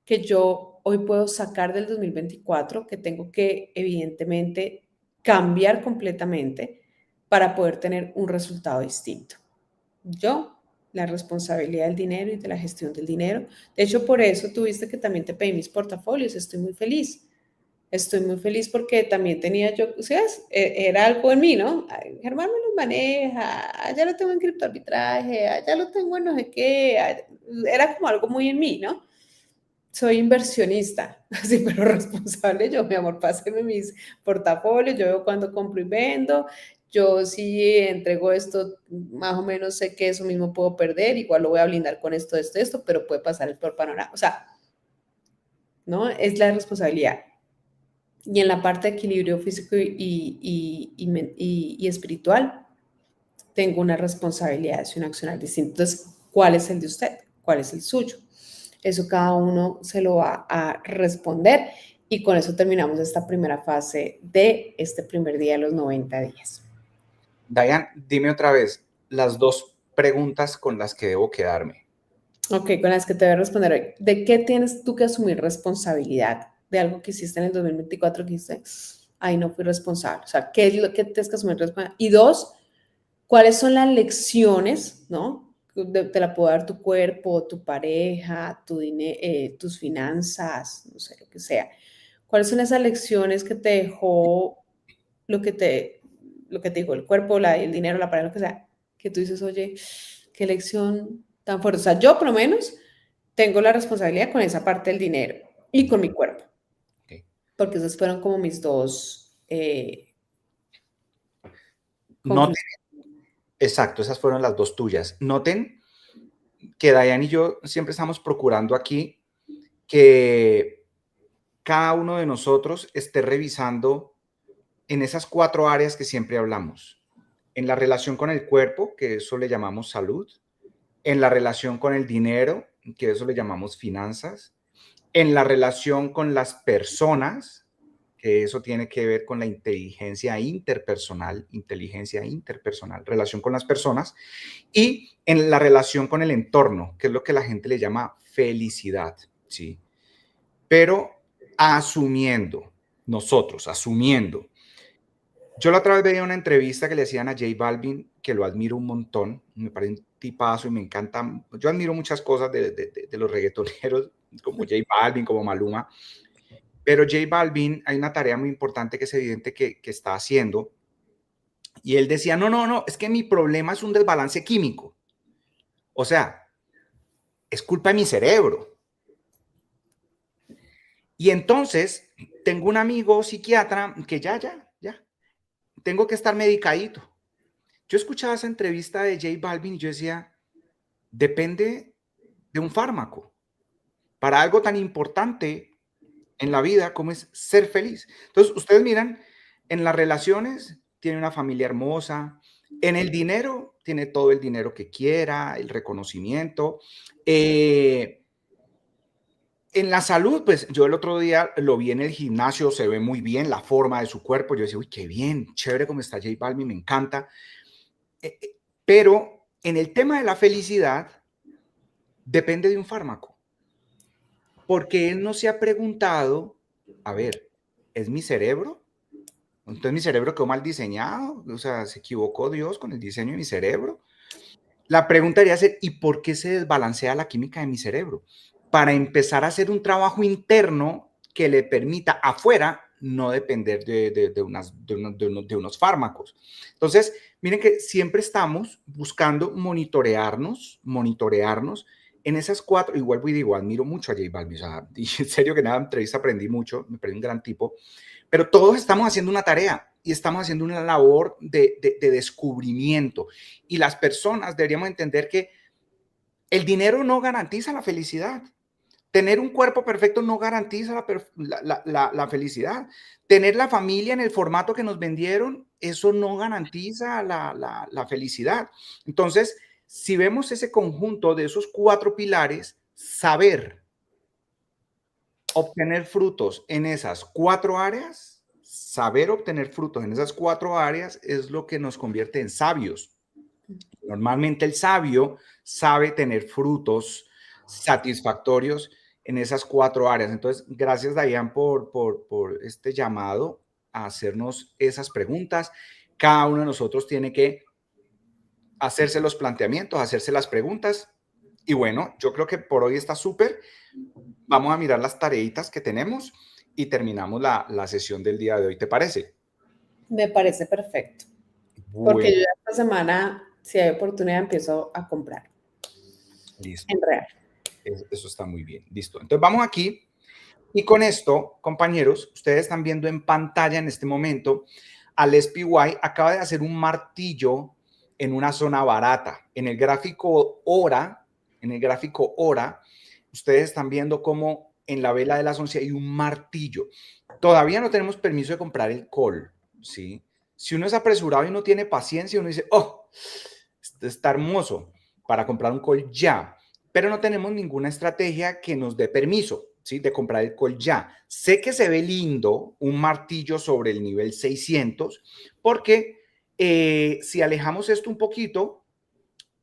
que yo hoy puedo sacar del 2024 que tengo que evidentemente cambiar completamente para poder tener un resultado distinto. Yo, la responsabilidad del dinero y de la gestión del dinero. De hecho, por eso tuviste que también te pedí mis portafolios. Estoy muy feliz. Estoy muy feliz porque también tenía yo, ¿sabes? Era algo en mí, ¿no? Ay, Germán me los maneja, ya lo tengo en criptoarbitraje, ya lo tengo en no sé qué. Era como algo muy en mí, ¿no? Soy inversionista, así, pero responsable yo, mi amor, páseme mis portafolios, yo veo cuando compro y vendo, yo si entrego esto, más o menos sé que eso mismo puedo perder, igual lo voy a blindar con esto, pero puede pasar el peor panorama, o sea, ¿no? Es la responsabilidad. Y en la parte de equilibrio físico y espiritual, tengo una responsabilidad y un accionar distinto. Entonces, ¿cuál es el de usted? ¿Cuál es el suyo? Eso cada uno se lo va a responder y con eso terminamos esta primera fase de este primer día de los 90 días. Diane, dime otra vez las dos preguntas con las que debo quedarme. Ok, con las que te voy a responder hoy. ¿De qué tienes tú que asumir responsabilidad? De algo que hiciste en el 2024 que dijiste, ay, no fui responsable. O sea, ¿qué es lo que tienes que asumir responsabilidad? Y dos, ¿cuáles son las lecciones, no? Te la puede dar tu cuerpo, tu pareja, tu tus finanzas, no sé, lo que sea. ¿Cuáles son esas lecciones que te dejó lo que te dijo el cuerpo, el dinero, la pareja, lo que sea? Que tú dices, oye, qué lección tan fuerte. O sea, yo por lo menos tengo la responsabilidad con esa parte del dinero y con mi cuerpo, Okay. porque esos fueron como mis dos Noten, conclusiones. exacto, esas fueron las dos tuyas. Noten que Diane y yo siempre estamos procurando aquí que cada uno de nosotros esté revisando en esas 4 áreas que siempre hablamos. En la relación con el cuerpo, que eso le llamamos salud. En la relación con el dinero, que eso le llamamos finanzas. En la relación con las personas, que eso tiene que ver con la inteligencia interpersonal, relación con las personas. Y en la relación con el entorno, que es lo que la gente le llama felicidad, ¿sí? Pero asumiendo. Yo la otra vez veía una entrevista que le hacían a J Balvin, que lo admiro un montón, me parece un tipazo y me encanta. Yo admiro muchas cosas de los reggaetoneros, como J Balvin, como Maluma, pero J Balvin hay una tarea muy importante que es evidente que está haciendo, y él decía, no, es que mi problema es un desbalance químico. O sea, es culpa de mi cerebro. Y entonces, tengo un amigo psiquiatra que ya, tengo que estar medicadito. Yo escuchaba esa entrevista de J Balvin y yo decía, depende de un fármaco para algo tan importante en la vida como es ser feliz. Entonces, ustedes miran, en las relaciones tiene una familia hermosa, en el dinero tiene todo el dinero que quiera, el reconocimiento. En la salud, pues yo el otro día lo vi en el gimnasio, se ve muy bien la forma de su cuerpo. Yo decía, uy, qué bien, chévere como está J Balvin, me encanta. Pero en el tema de la felicidad, depende de un fármaco. Porque él no se ha preguntado, a ver, ¿es mi cerebro? Entonces mi cerebro quedó mal diseñado, o sea, se equivocó Dios con el diseño de mi cerebro. La pregunta debería ser, ¿y por qué se desbalancea la química de mi cerebro? Para empezar a hacer un trabajo interno que le permita afuera no depender de unos fármacos. Entonces, miren que siempre estamos buscando monitorearnos en esas 4, y vuelvo y digo, admiro mucho a J Balvin, o sea, y en serio que en nada entrevista aprendí mucho, me parece un gran tipo, pero todos estamos haciendo una tarea y estamos haciendo una labor de descubrimiento, y las personas deberíamos entender que el dinero no garantiza la felicidad. Tener un cuerpo perfecto no garantiza la felicidad. Tener la familia en el formato que nos vendieron, eso no garantiza la felicidad. Entonces, si vemos ese conjunto de esos 4 pilares, saber obtener frutos en esas 4 áreas, saber obtener frutos en esas 4 áreas es lo que nos convierte en sabios. Normalmente el sabio sabe tener frutos satisfactorios en esas 4 áreas. Entonces, gracias, Dayan, por este llamado a hacernos esas preguntas. Cada uno de nosotros tiene que hacerse los planteamientos, hacerse las preguntas. Y bueno, yo creo que por hoy está súper. Vamos a mirar las tareitas que tenemos y terminamos la sesión del día de hoy. ¿Te parece? Me parece perfecto. Porque Bueno, yo esta semana, si hay oportunidad, empiezo a comprar listo. en real. Eso está muy bien. Listo. Entonces vamos aquí. Y con esto, compañeros, ustedes están viendo en pantalla en este momento al SPY acaba de hacer un martillo en una zona barata. En el gráfico hora, ustedes están viendo cómo en la vela de las 11 hay un martillo. Todavía no tenemos permiso de comprar el call, ¿sí? Si uno es apresurado y no tiene paciencia, uno dice, oh, esto está hermoso para comprar un call ya, pero no tenemos ninguna estrategia que nos dé permiso, ¿sí? De comprar el call ya. Sé que se ve lindo un martillo sobre el nivel 600 porque si alejamos esto un poquito,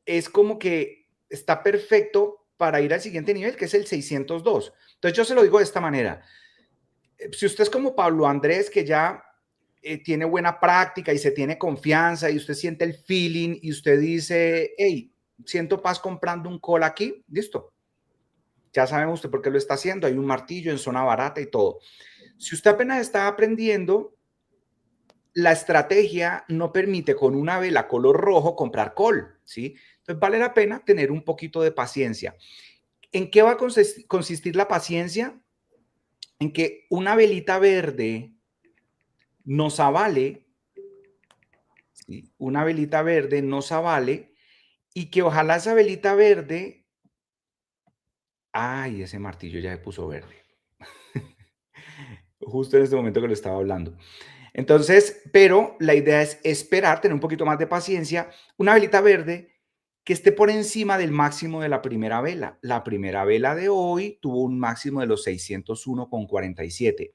es como que está perfecto para ir al siguiente nivel, que es el 602. Entonces yo se lo digo de esta manera. Si usted es como Pablo Andrés, que ya tiene buena práctica y se tiene confianza y usted siente el feeling y usted dice, hey, siento paz comprando un call aquí, listo. Ya saben usted por qué lo está haciendo. Hay un martillo en zona barata y todo. Si usted apenas está aprendiendo, la estrategia no permite con una vela color rojo comprar call, ¿sí? Entonces vale la pena tener un poquito de paciencia. ¿En qué va a consistir la paciencia? En que una velita verde nos avale, ¿sí? Una velita verde nos avale y que ojalá esa velita verde, ay, ese martillo ya se puso verde, justo en este momento que lo estaba hablando. Entonces, pero la idea es esperar, tener un poquito más de paciencia, una velita verde que esté por encima del máximo de la primera vela. La primera vela de hoy tuvo un máximo de los 601,47.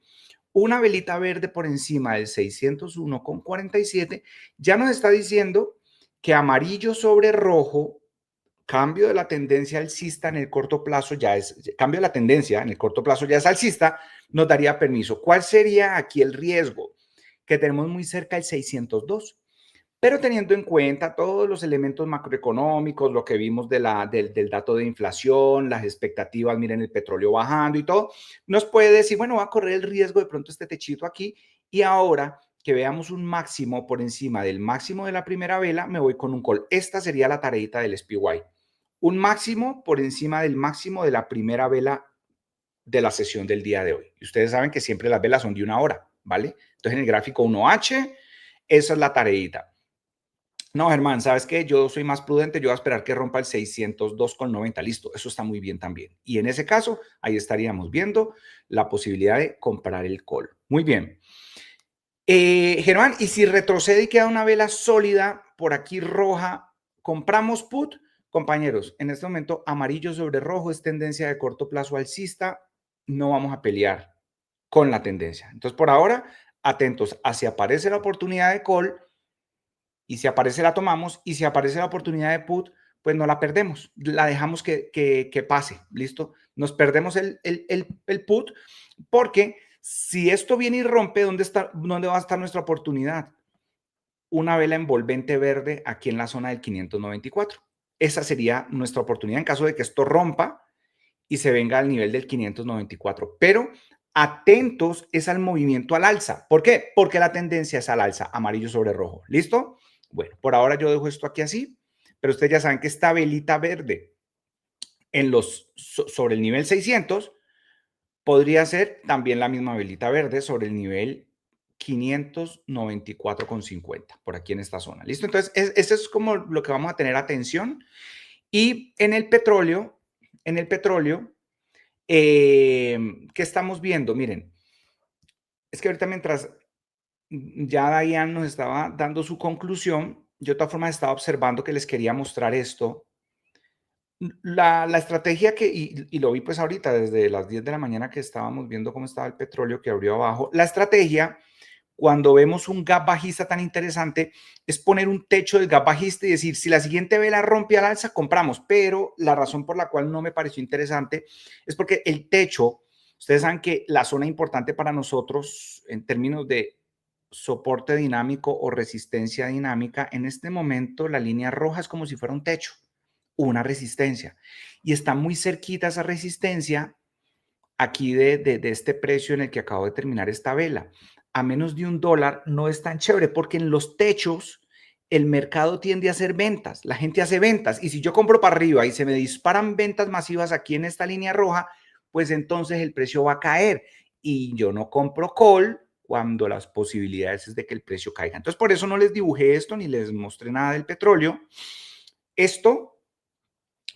Una velita verde por encima del 601,47 ya nos está diciendo que amarillo sobre rojo, cambio de la tendencia alcista en el corto plazo ya es, cambio de la tendencia en el corto plazo ya es alcista, nos daría permiso. ¿Cuál sería aquí el riesgo? Que tenemos muy cerca el 602. Pero teniendo en cuenta todos los elementos macroeconómicos, lo que vimos del dato de inflación, las expectativas, miren el petróleo bajando y todo, nos puede decir, bueno, va a correr el riesgo de pronto este techito aquí y ahora que veamos un máximo por encima del máximo de la primera vela, me voy con un call. Esta sería la tareita del SPY. Un máximo por encima del máximo de la primera vela de la sesión del día de hoy. Y ustedes saben que siempre las velas son de 1 hora, ¿vale? Entonces en el gráfico 1H, esa es la tareita. No, Germán, ¿sabes qué? Yo soy más prudente, yo voy a esperar que rompa el 602,90. Listo, eso está muy bien también. Y en ese caso, ahí estaríamos viendo la posibilidad de comprar el call. Muy bien. Germán, y si retrocede y queda una vela sólida por aquí roja, ¿compramos put? Compañeros, en este momento amarillo sobre rojo es tendencia de corto plazo alcista. No vamos a pelear con la tendencia. Entonces, por ahora, atentos a si aparece la oportunidad de call y si aparece la tomamos y si aparece la oportunidad de put, pues no la perdemos, la dejamos que pase, ¿listo? Nos perdemos el put porque si esto viene y rompe, ¿dónde va a estar nuestra oportunidad? Una vela envolvente verde aquí en la zona del 594. Esa sería nuestra oportunidad en caso de que esto rompa y se venga al nivel del 594. Pero atentos es al movimiento al alza. ¿Por qué? Porque la tendencia es al alza, amarillo sobre rojo. ¿Listo? Bueno, por ahora yo dejo esto aquí así, pero ustedes ya saben que esta velita verde sobre el nivel 600 podría ser también la misma velita verde sobre el nivel 594,50 por aquí en esta zona. ¿Listo? Entonces, eso es como lo que vamos a tener atención. Y en el petróleo, ¿qué estamos viendo? Miren, es que ahorita mientras ya Diane nos estaba dando su conclusión, yo de todas formas estaba observando que les quería mostrar esto. La estrategia y lo vi pues ahorita desde las 10 de la mañana que estábamos viendo cómo estaba el petróleo que abrió abajo, la estrategia cuando vemos un gap bajista tan interesante es poner un techo del gap bajista y decir, si la siguiente vela rompe al alza, compramos. Pero la razón por la cual no me pareció interesante es porque el techo, ustedes saben que la zona importante para nosotros en términos de soporte dinámico o resistencia dinámica, en este momento la línea roja es como si fuera un techo, una resistencia. Y está muy cerquita esa resistencia aquí de este precio en el que acabo de terminar esta vela. A menos de $1 no es tan chévere porque en los techos el mercado tiende a hacer ventas, la gente hace ventas y si yo compro para arriba y se me disparan ventas masivas aquí en esta línea roja, pues entonces el precio va a caer y yo no compro call cuando las posibilidades es de que el precio caiga. Entonces por eso no les dibujé esto ni les mostré nada del petróleo. Esto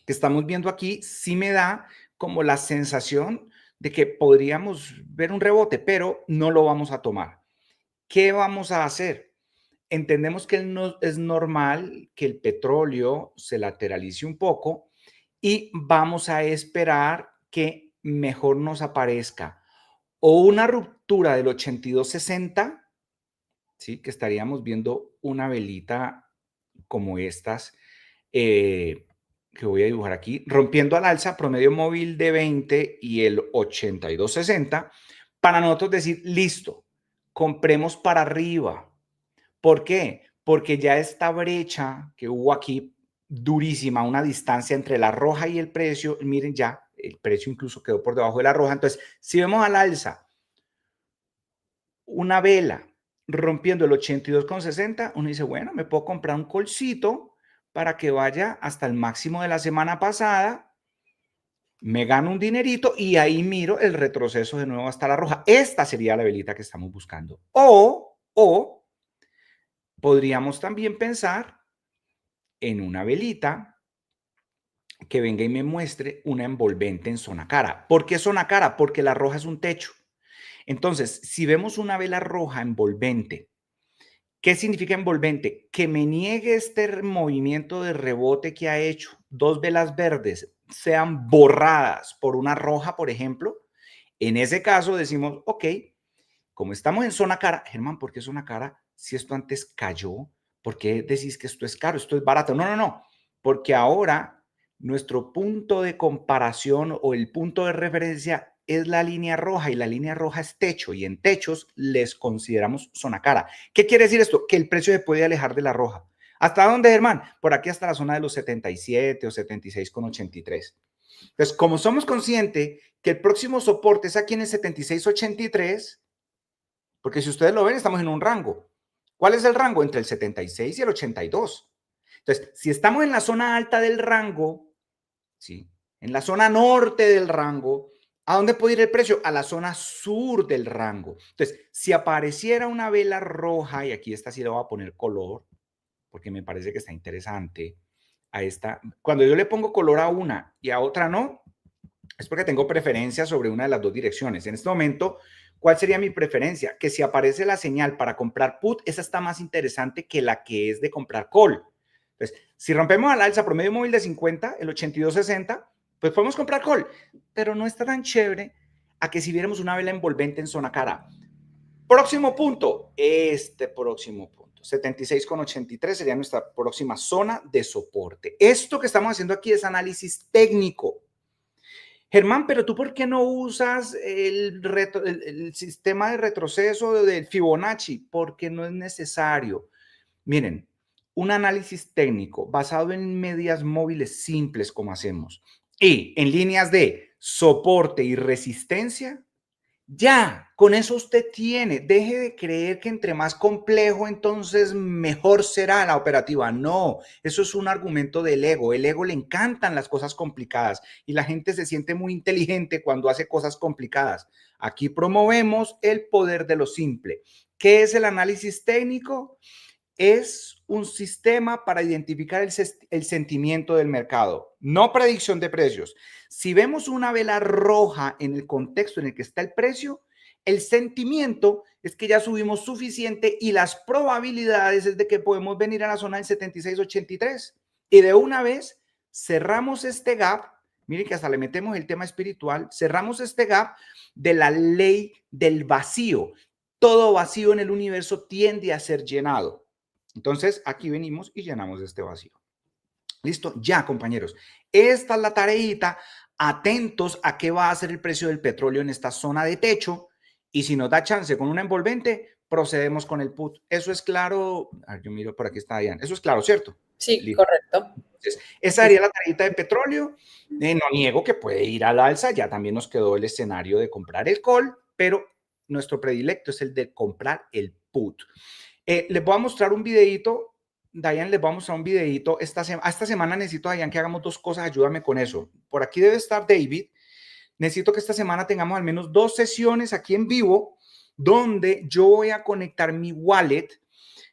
que estamos viendo aquí sí me da como la sensación de que podríamos ver un rebote, pero no lo vamos a tomar. ¿Qué vamos a hacer? Entendemos que no, es normal que el petróleo se lateralice un poco y vamos a esperar que mejor nos aparezca o una ruptura del 82.60, ¿sí? Que estaríamos viendo una velita como estas, que voy a dibujar aquí, rompiendo al alza promedio móvil de 20 y el 82.60, para nosotros decir, listo, compremos para arriba. ¿Por qué? Porque ya esta brecha que hubo aquí durísima, una distancia entre la roja y el precio, miren ya, el precio incluso quedó por debajo de la roja. Entonces, si vemos al alza una vela rompiendo el 82.60, uno dice, bueno, me puedo comprar un colcito para que vaya hasta el máximo de la semana pasada, me gano un dinerito y ahí miro el retroceso de nuevo hasta la roja. Esta sería la velita que estamos buscando. O podríamos también pensar en una velita que venga y me muestre una envolvente en zona cara. ¿Por qué zona cara? Porque la roja es un techo. Entonces, si vemos una vela roja envolvente, ¿qué significa envolvente? Que me niegue este movimiento de rebote que ha hecho. Dos velas verdes sean borradas por una roja, por ejemplo. En ese caso decimos, ok, como estamos en zona cara, Germán, ¿por qué zona cara? Si esto antes cayó, ¿por qué decís que esto es caro, esto es barato? No, porque ahora nuestro punto de comparación o el punto de referencia es la línea roja y la línea roja es techo y en techos les consideramos zona cara. ¿Qué quiere decir esto? Que el precio se puede alejar de la roja. ¿Hasta dónde, Germán? Por aquí hasta la zona de los 77 o 76,83. Entonces, como somos conscientes que el próximo soporte es aquí en el 76,83, porque si ustedes lo ven, estamos en un rango. ¿Cuál es el rango? Entre el 76 y el 82. Entonces, si estamos en la zona alta del rango, ¿sí? En la zona norte del rango, ¿a dónde puede ir el precio? A la zona sur del rango. Entonces, si apareciera una vela roja, y aquí esta sí le voy a poner color, porque me parece que está interesante, a esta, cuando yo le pongo color a una y a otra no, es porque tengo preferencia sobre una de las dos direcciones. En este momento, ¿cuál sería mi preferencia? Que si aparece la señal para comprar put, esa está más interesante que la que es de comprar call. Entonces, si rompemos al alza promedio móvil de 50, el 82.60, pues podemos comprar call, pero no está tan chévere a que si viéramos una vela envolvente en zona cara. Próximo punto, este próximo punto, 76,83 sería nuestra próxima zona de soporte. Esto que estamos haciendo aquí es análisis técnico. Germán, pero tú ¿por qué no usas el sistema de retroceso del Fibonacci? Porque no es necesario. Miren, un análisis técnico basado en medias móviles simples como hacemos y en líneas de soporte y resistencia, ya, con eso usted tiene. Deje de creer que entre más complejo, entonces mejor será la operativa. No, eso es un argumento del ego. El ego le encantan las cosas complicadas y la gente se siente muy inteligente cuando hace cosas complicadas. Aquí promovemos el poder de lo simple. ¿Qué es el análisis técnico? Es un sistema para identificar el sentimiento del mercado, no predicción de precios. Si vemos una vela roja en el contexto en el que está el precio, el sentimiento es que ya subimos suficiente y las probabilidades es de que podemos venir a la zona del 76,83 y de una vez cerramos este gap. Miren que hasta le metemos el tema espiritual, cerramos este gap de la ley del vacío. Todo vacío en el universo tiende a ser llenado. Entonces, aquí venimos y llenamos este vacío. ¿Listo? Ya, compañeros. Esta es la tareita. Atentos a qué va a hacer el precio del petróleo en esta zona de techo. Y si nos da chance con una envolvente, procedemos con el put. Eso es claro. A ver, yo miro por aquí está Diana. Eso es claro, ¿cierto? Sí, Listo. correcto. Entonces, esa sería la tarjeta de petróleo. No niego que puede ir al alza. Ya también nos quedó el escenario de comprar el call, pero nuestro predilecto es el de comprar el put. Les voy a mostrar un videito. Diane, les voy a mostrar un videito. Esta semana necesito, Diane, que hagamos dos cosas. Ayúdame con eso. Por aquí debe estar David. Necesito que esta semana tengamos al menos 2 sesiones aquí en vivo donde yo voy a conectar mi wallet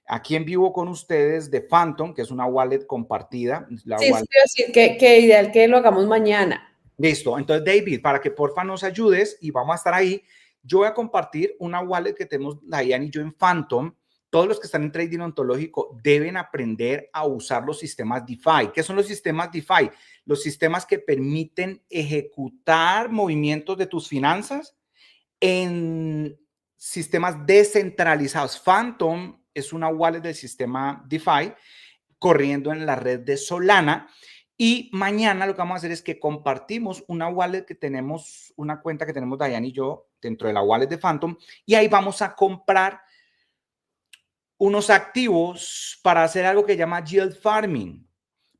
aquí en vivo con ustedes de Phantom, que es una wallet compartida. Sí, quiero decir que ideal que lo hagamos mañana. Listo. Entonces, David, para que porfa nos ayudes y vamos a estar ahí, yo voy a compartir una wallet que tenemos Diane y yo en Phantom. Todos los que están en trading ontológico deben aprender a usar los sistemas DeFi. ¿Qué son los sistemas DeFi? Los sistemas que permiten ejecutar movimientos de tus finanzas en sistemas descentralizados. Phantom es una wallet del sistema DeFi corriendo en la red de Solana. Y mañana lo que vamos a hacer es que compartimos una wallet que tenemos, una cuenta que tenemos Diane y yo dentro de la wallet de Phantom, y ahí vamos a comprar unos activos para hacer algo que llama yield farming.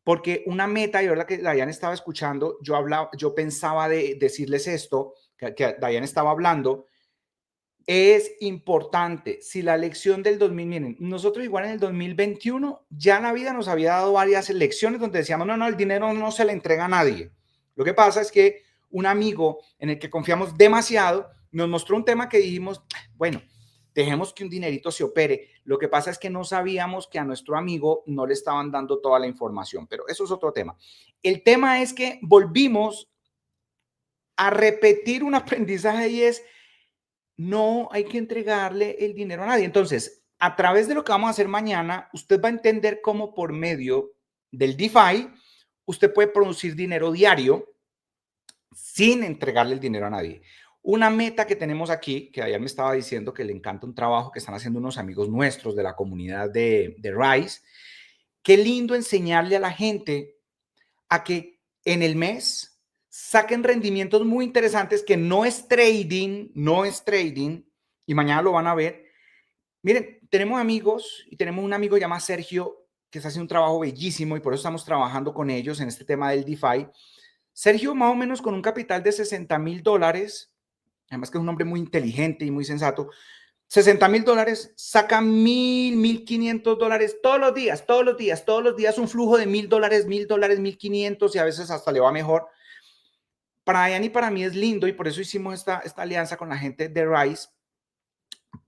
Porque una meta, y ahora que Diane estaba escuchando, yo pensaba de decirles esto, que Diane estaba hablando, es importante. Si la lección del 2000, miren, nosotros igual en el 2021 ya la vida nos había dado varias lecciones donde decíamos, no, el dinero no se le entrega a nadie. Lo que pasa es que un amigo en el que confiamos demasiado nos mostró un tema que dijimos, bueno, dejemos que un dinerito se opere. Lo que pasa es que no sabíamos que a nuestro amigo no le estaban dando toda la información, pero eso es otro tema. El tema es que volvimos a repetir un aprendizaje y es, no hay que entregarle el dinero a nadie. Entonces, a través de lo que vamos a hacer mañana, usted va a entender cómo por medio del DeFi, usted puede producir dinero diario sin entregarle el dinero a nadie. Una meta que tenemos aquí, que ayer me estaba diciendo que le encanta un trabajo que están haciendo unos amigos nuestros de la comunidad de Rise. Qué lindo enseñarle a la gente a que en el mes saquen rendimientos muy interesantes que no es trading, y mañana lo van a ver. Miren, tenemos amigos y tenemos un amigo llamado Sergio que está haciendo un trabajo bellísimo y por eso estamos trabajando con ellos en este tema del DeFi. Sergio, más o menos con un capital de $60,000, además que es un hombre muy inteligente y muy sensato, $60,000, saca $1,500 todos los días, un flujo de $1,000, 1,500 y a veces hasta le va mejor. Para Diane y para mí es lindo y por eso hicimos esta alianza con la gente de Rise,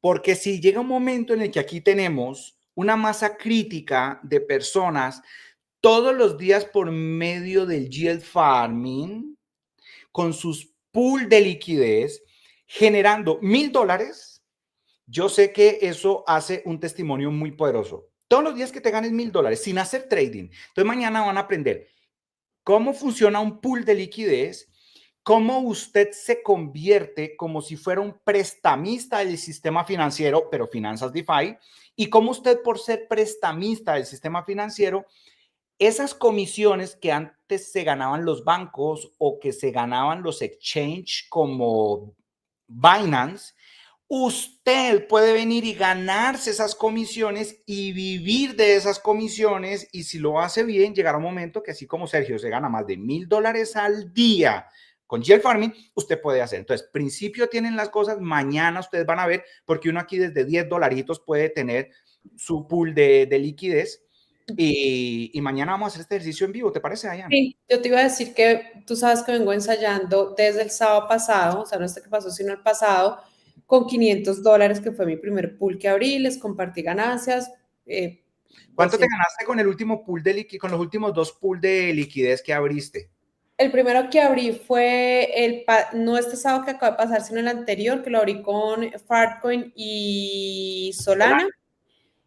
porque si llega un momento en el que aquí tenemos una masa crítica de personas todos los días por medio del yield farming, con sus pool de liquidez, generando $1,000, yo sé que eso hace un testimonio muy poderoso. Todos los días que te ganes $1,000 sin hacer trading. Entonces mañana van a aprender cómo funciona un pool de liquidez, cómo usted se convierte como si fuera un prestamista del sistema financiero, pero finanzas DeFi, y cómo usted por ser prestamista del sistema financiero, esas comisiones que antes se ganaban los bancos o que se ganaban los exchange como Binance, usted puede venir y ganarse esas comisiones y vivir de esas comisiones, y si lo hace bien, llegará un momento que así como Sergio se gana más de $1,000 al día con yield farming, usted puede hacer. Entonces, principio tienen las cosas, mañana ustedes van a ver, porque uno aquí desde $10 puede tener su pool de liquidez. Y mañana vamos a hacer este ejercicio en vivo, ¿te parece, Dayan? Sí, yo te iba a decir que tú sabes que vengo ensayando desde el sábado pasado, o sea, no este que pasó, sino el pasado, con $500, que fue mi primer pool que abrí, les compartí ganancias. ¿Cuánto te ganaste con el último pool de liquidez, con los últimos 2 pools de liquidez que abriste? El primero que abrí fue no este sábado que acaba de pasar, sino el anterior, que lo abrí con Fartcoin y Solana.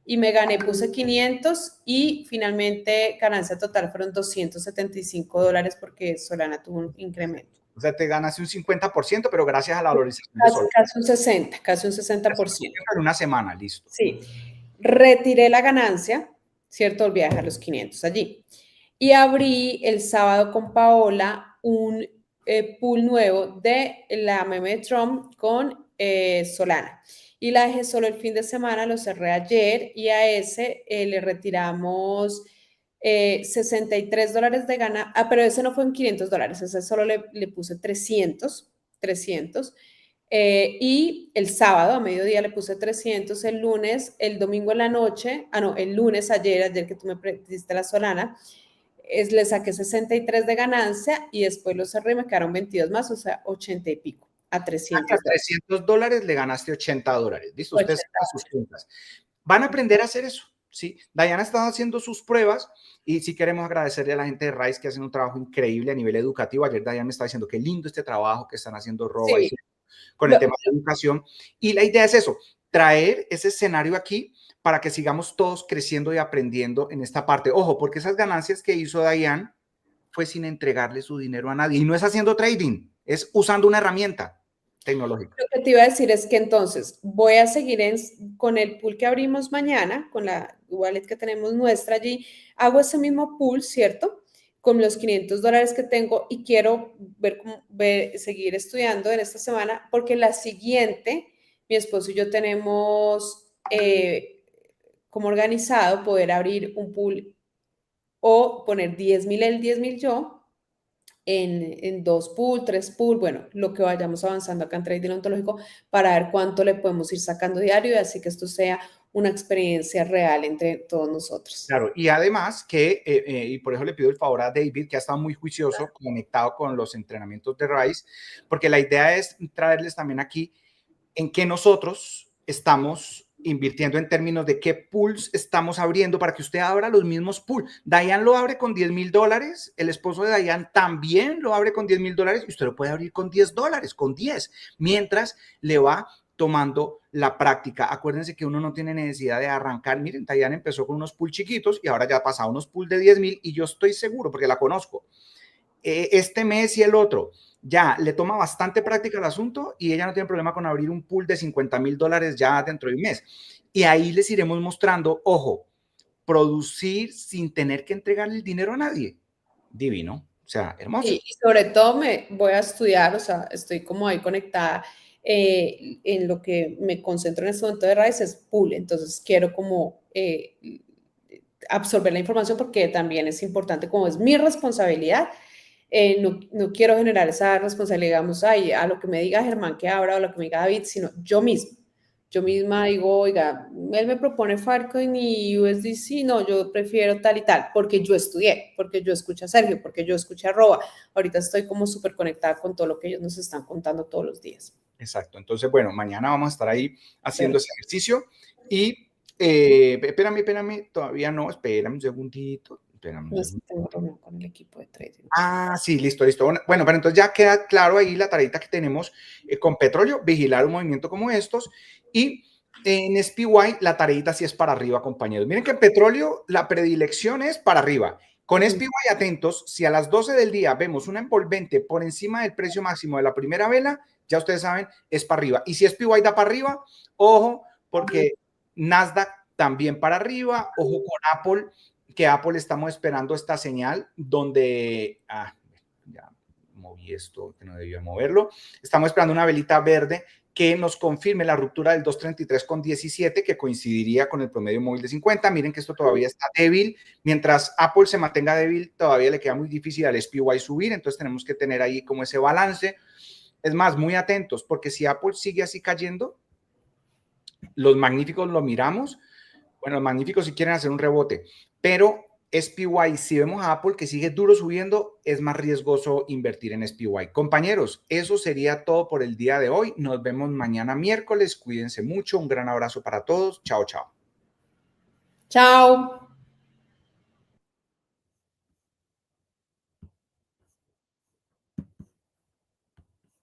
Y me gané, puse 500 y finalmente ganancia total fueron $275 porque Solana tuvo un incremento. O sea, te ganas un 50%, pero gracias a la valorización de Solana. Casi un 60%. En una semana, listo. Sí. Retiré la ganancia, ¿cierto? Volví a dejar los 500 allí. Y abrí el sábado con Paola un pool nuevo de la meme de Trump con Solana. y la dejé solo el fin de semana, lo cerré ayer y a ese le retiramos $63 de gana, pero ese no fue en $500, ese solo le puse 300, y el sábado a mediodía le puse 300, el lunes, el domingo en la noche, no, el lunes ayer que tú me diste la Solana, le saqué 63 de ganancia y después lo cerré y me quedaron 22 más, o sea, 80 y pico, a $300. A $300 le ganaste $80. ¿Listo? Ustedes sacan sus cuentas. Van a aprender a hacer eso. ¿Sí? Diana está haciendo sus pruebas y sí queremos agradecerle a la gente de Rice que hacen un trabajo increíble a nivel educativo. Ayer Diana me estaba diciendo qué lindo este trabajo que están haciendo Roba Sí. con el tema de educación. Y la idea es eso, traer ese escenario aquí para que sigamos todos creciendo y aprendiendo en esta parte. Ojo, porque esas ganancias que hizo Diane fue sin entregarle su dinero a nadie. Y no es haciendo trading, es usando una herramienta tecnológica. Lo que te iba a decir es que entonces voy a seguir con el pool que abrimos mañana, con la wallet que tenemos nuestra allí. Hago ese mismo pool, ¿cierto? Con los $500 que tengo y quiero seguir estudiando en esta semana porque la siguiente, mi esposo y yo tenemos como organizado poder abrir un pool o poner 10,000 él, 10,000 yo en 2 pool, 3 pool, bueno, lo que vayamos avanzando acá en trading ontológico para ver cuánto le podemos ir sacando diario y así que esto sea una experiencia real entre todos nosotros. Claro, y además que, y por eso le pido el favor a David, que ha estado muy juicioso, conectado con los entrenamientos de Rice, porque la idea es traerles también aquí en qué nosotros estamos invirtiendo en términos de qué pools estamos abriendo para que usted abra los mismos pools. Diane lo abre con $10,000, el esposo de Diane también lo abre con $10,000 y usted lo puede abrir con $10, con 10, mientras le va tomando la práctica. Acuérdense que uno no tiene necesidad de arrancar. Miren, Diane empezó con unos pools chiquitos y ahora ya ha pasado unos pools de 10,000 y yo estoy seguro, porque la conozco, este mes y el otro, ya le toma bastante práctica el asunto y ella no tiene problema con abrir un pool de $50,000 ya dentro de un mes. Y ahí les iremos mostrando, ojo, producir sin tener que entregarle el dinero a nadie. Divino, o sea, hermoso. Y sobre todo me voy a estudiar, o sea, estoy como ahí conectada en lo que me concentro en este momento de Rice es pool, entonces quiero como absorber la información porque también es importante, como es mi responsabilidad, no quiero generar esa responsabilidad, digamos, a lo que me diga Germán que abra o lo que me diga David, sino yo mismo. Yo misma digo, oiga, él me propone Filecoin y USDC, no, yo prefiero tal y tal, porque yo estudié, porque yo escuché a Sergio, porque yo escuché a Roa. Ahorita estoy como súper conectada con todo lo que ellos nos están contando todos los días. Exacto. Entonces, bueno, mañana vamos a estar ahí haciendo ese ejercicio y espérame, todavía no, espérame un segundito. No sé, tengo reunión con el equipo de trading. Ah, sí, listo. Bueno, pero entonces ya queda claro ahí la tareita que tenemos con petróleo, vigilar un movimiento como estos. Y en SPY la tareita sí es para arriba, compañeros. Miren que en petróleo la predilección es para arriba. Con SPY atentos, si a las 12 del día vemos una envolvente por encima del precio máximo de la primera vela, ya ustedes saben, es para arriba. Y si SPY da para arriba, ojo, porque Nasdaq también para arriba, ojo con Apple, que Apple estamos esperando esta señal donde, ya moví esto, que no debía moverlo, estamos esperando una velita verde que nos confirme la ruptura del 233,17 que coincidiría con el promedio móvil de 50. Miren que esto todavía está débil. Mientras Apple se mantenga débil, todavía le queda muy difícil al SPY subir, entonces tenemos que tener ahí como ese balance. Es más, muy atentos, porque si Apple sigue así cayendo, los magníficos lo miramos. Bueno, los magníficos si quieren hacer un rebote, pero SPY, si vemos a Apple que sigue duro subiendo, es más riesgoso invertir en SPY. Compañeros, eso sería todo por el día de hoy. Nos vemos mañana miércoles. Cuídense mucho. Un gran abrazo para todos. Chao, chao. Chao.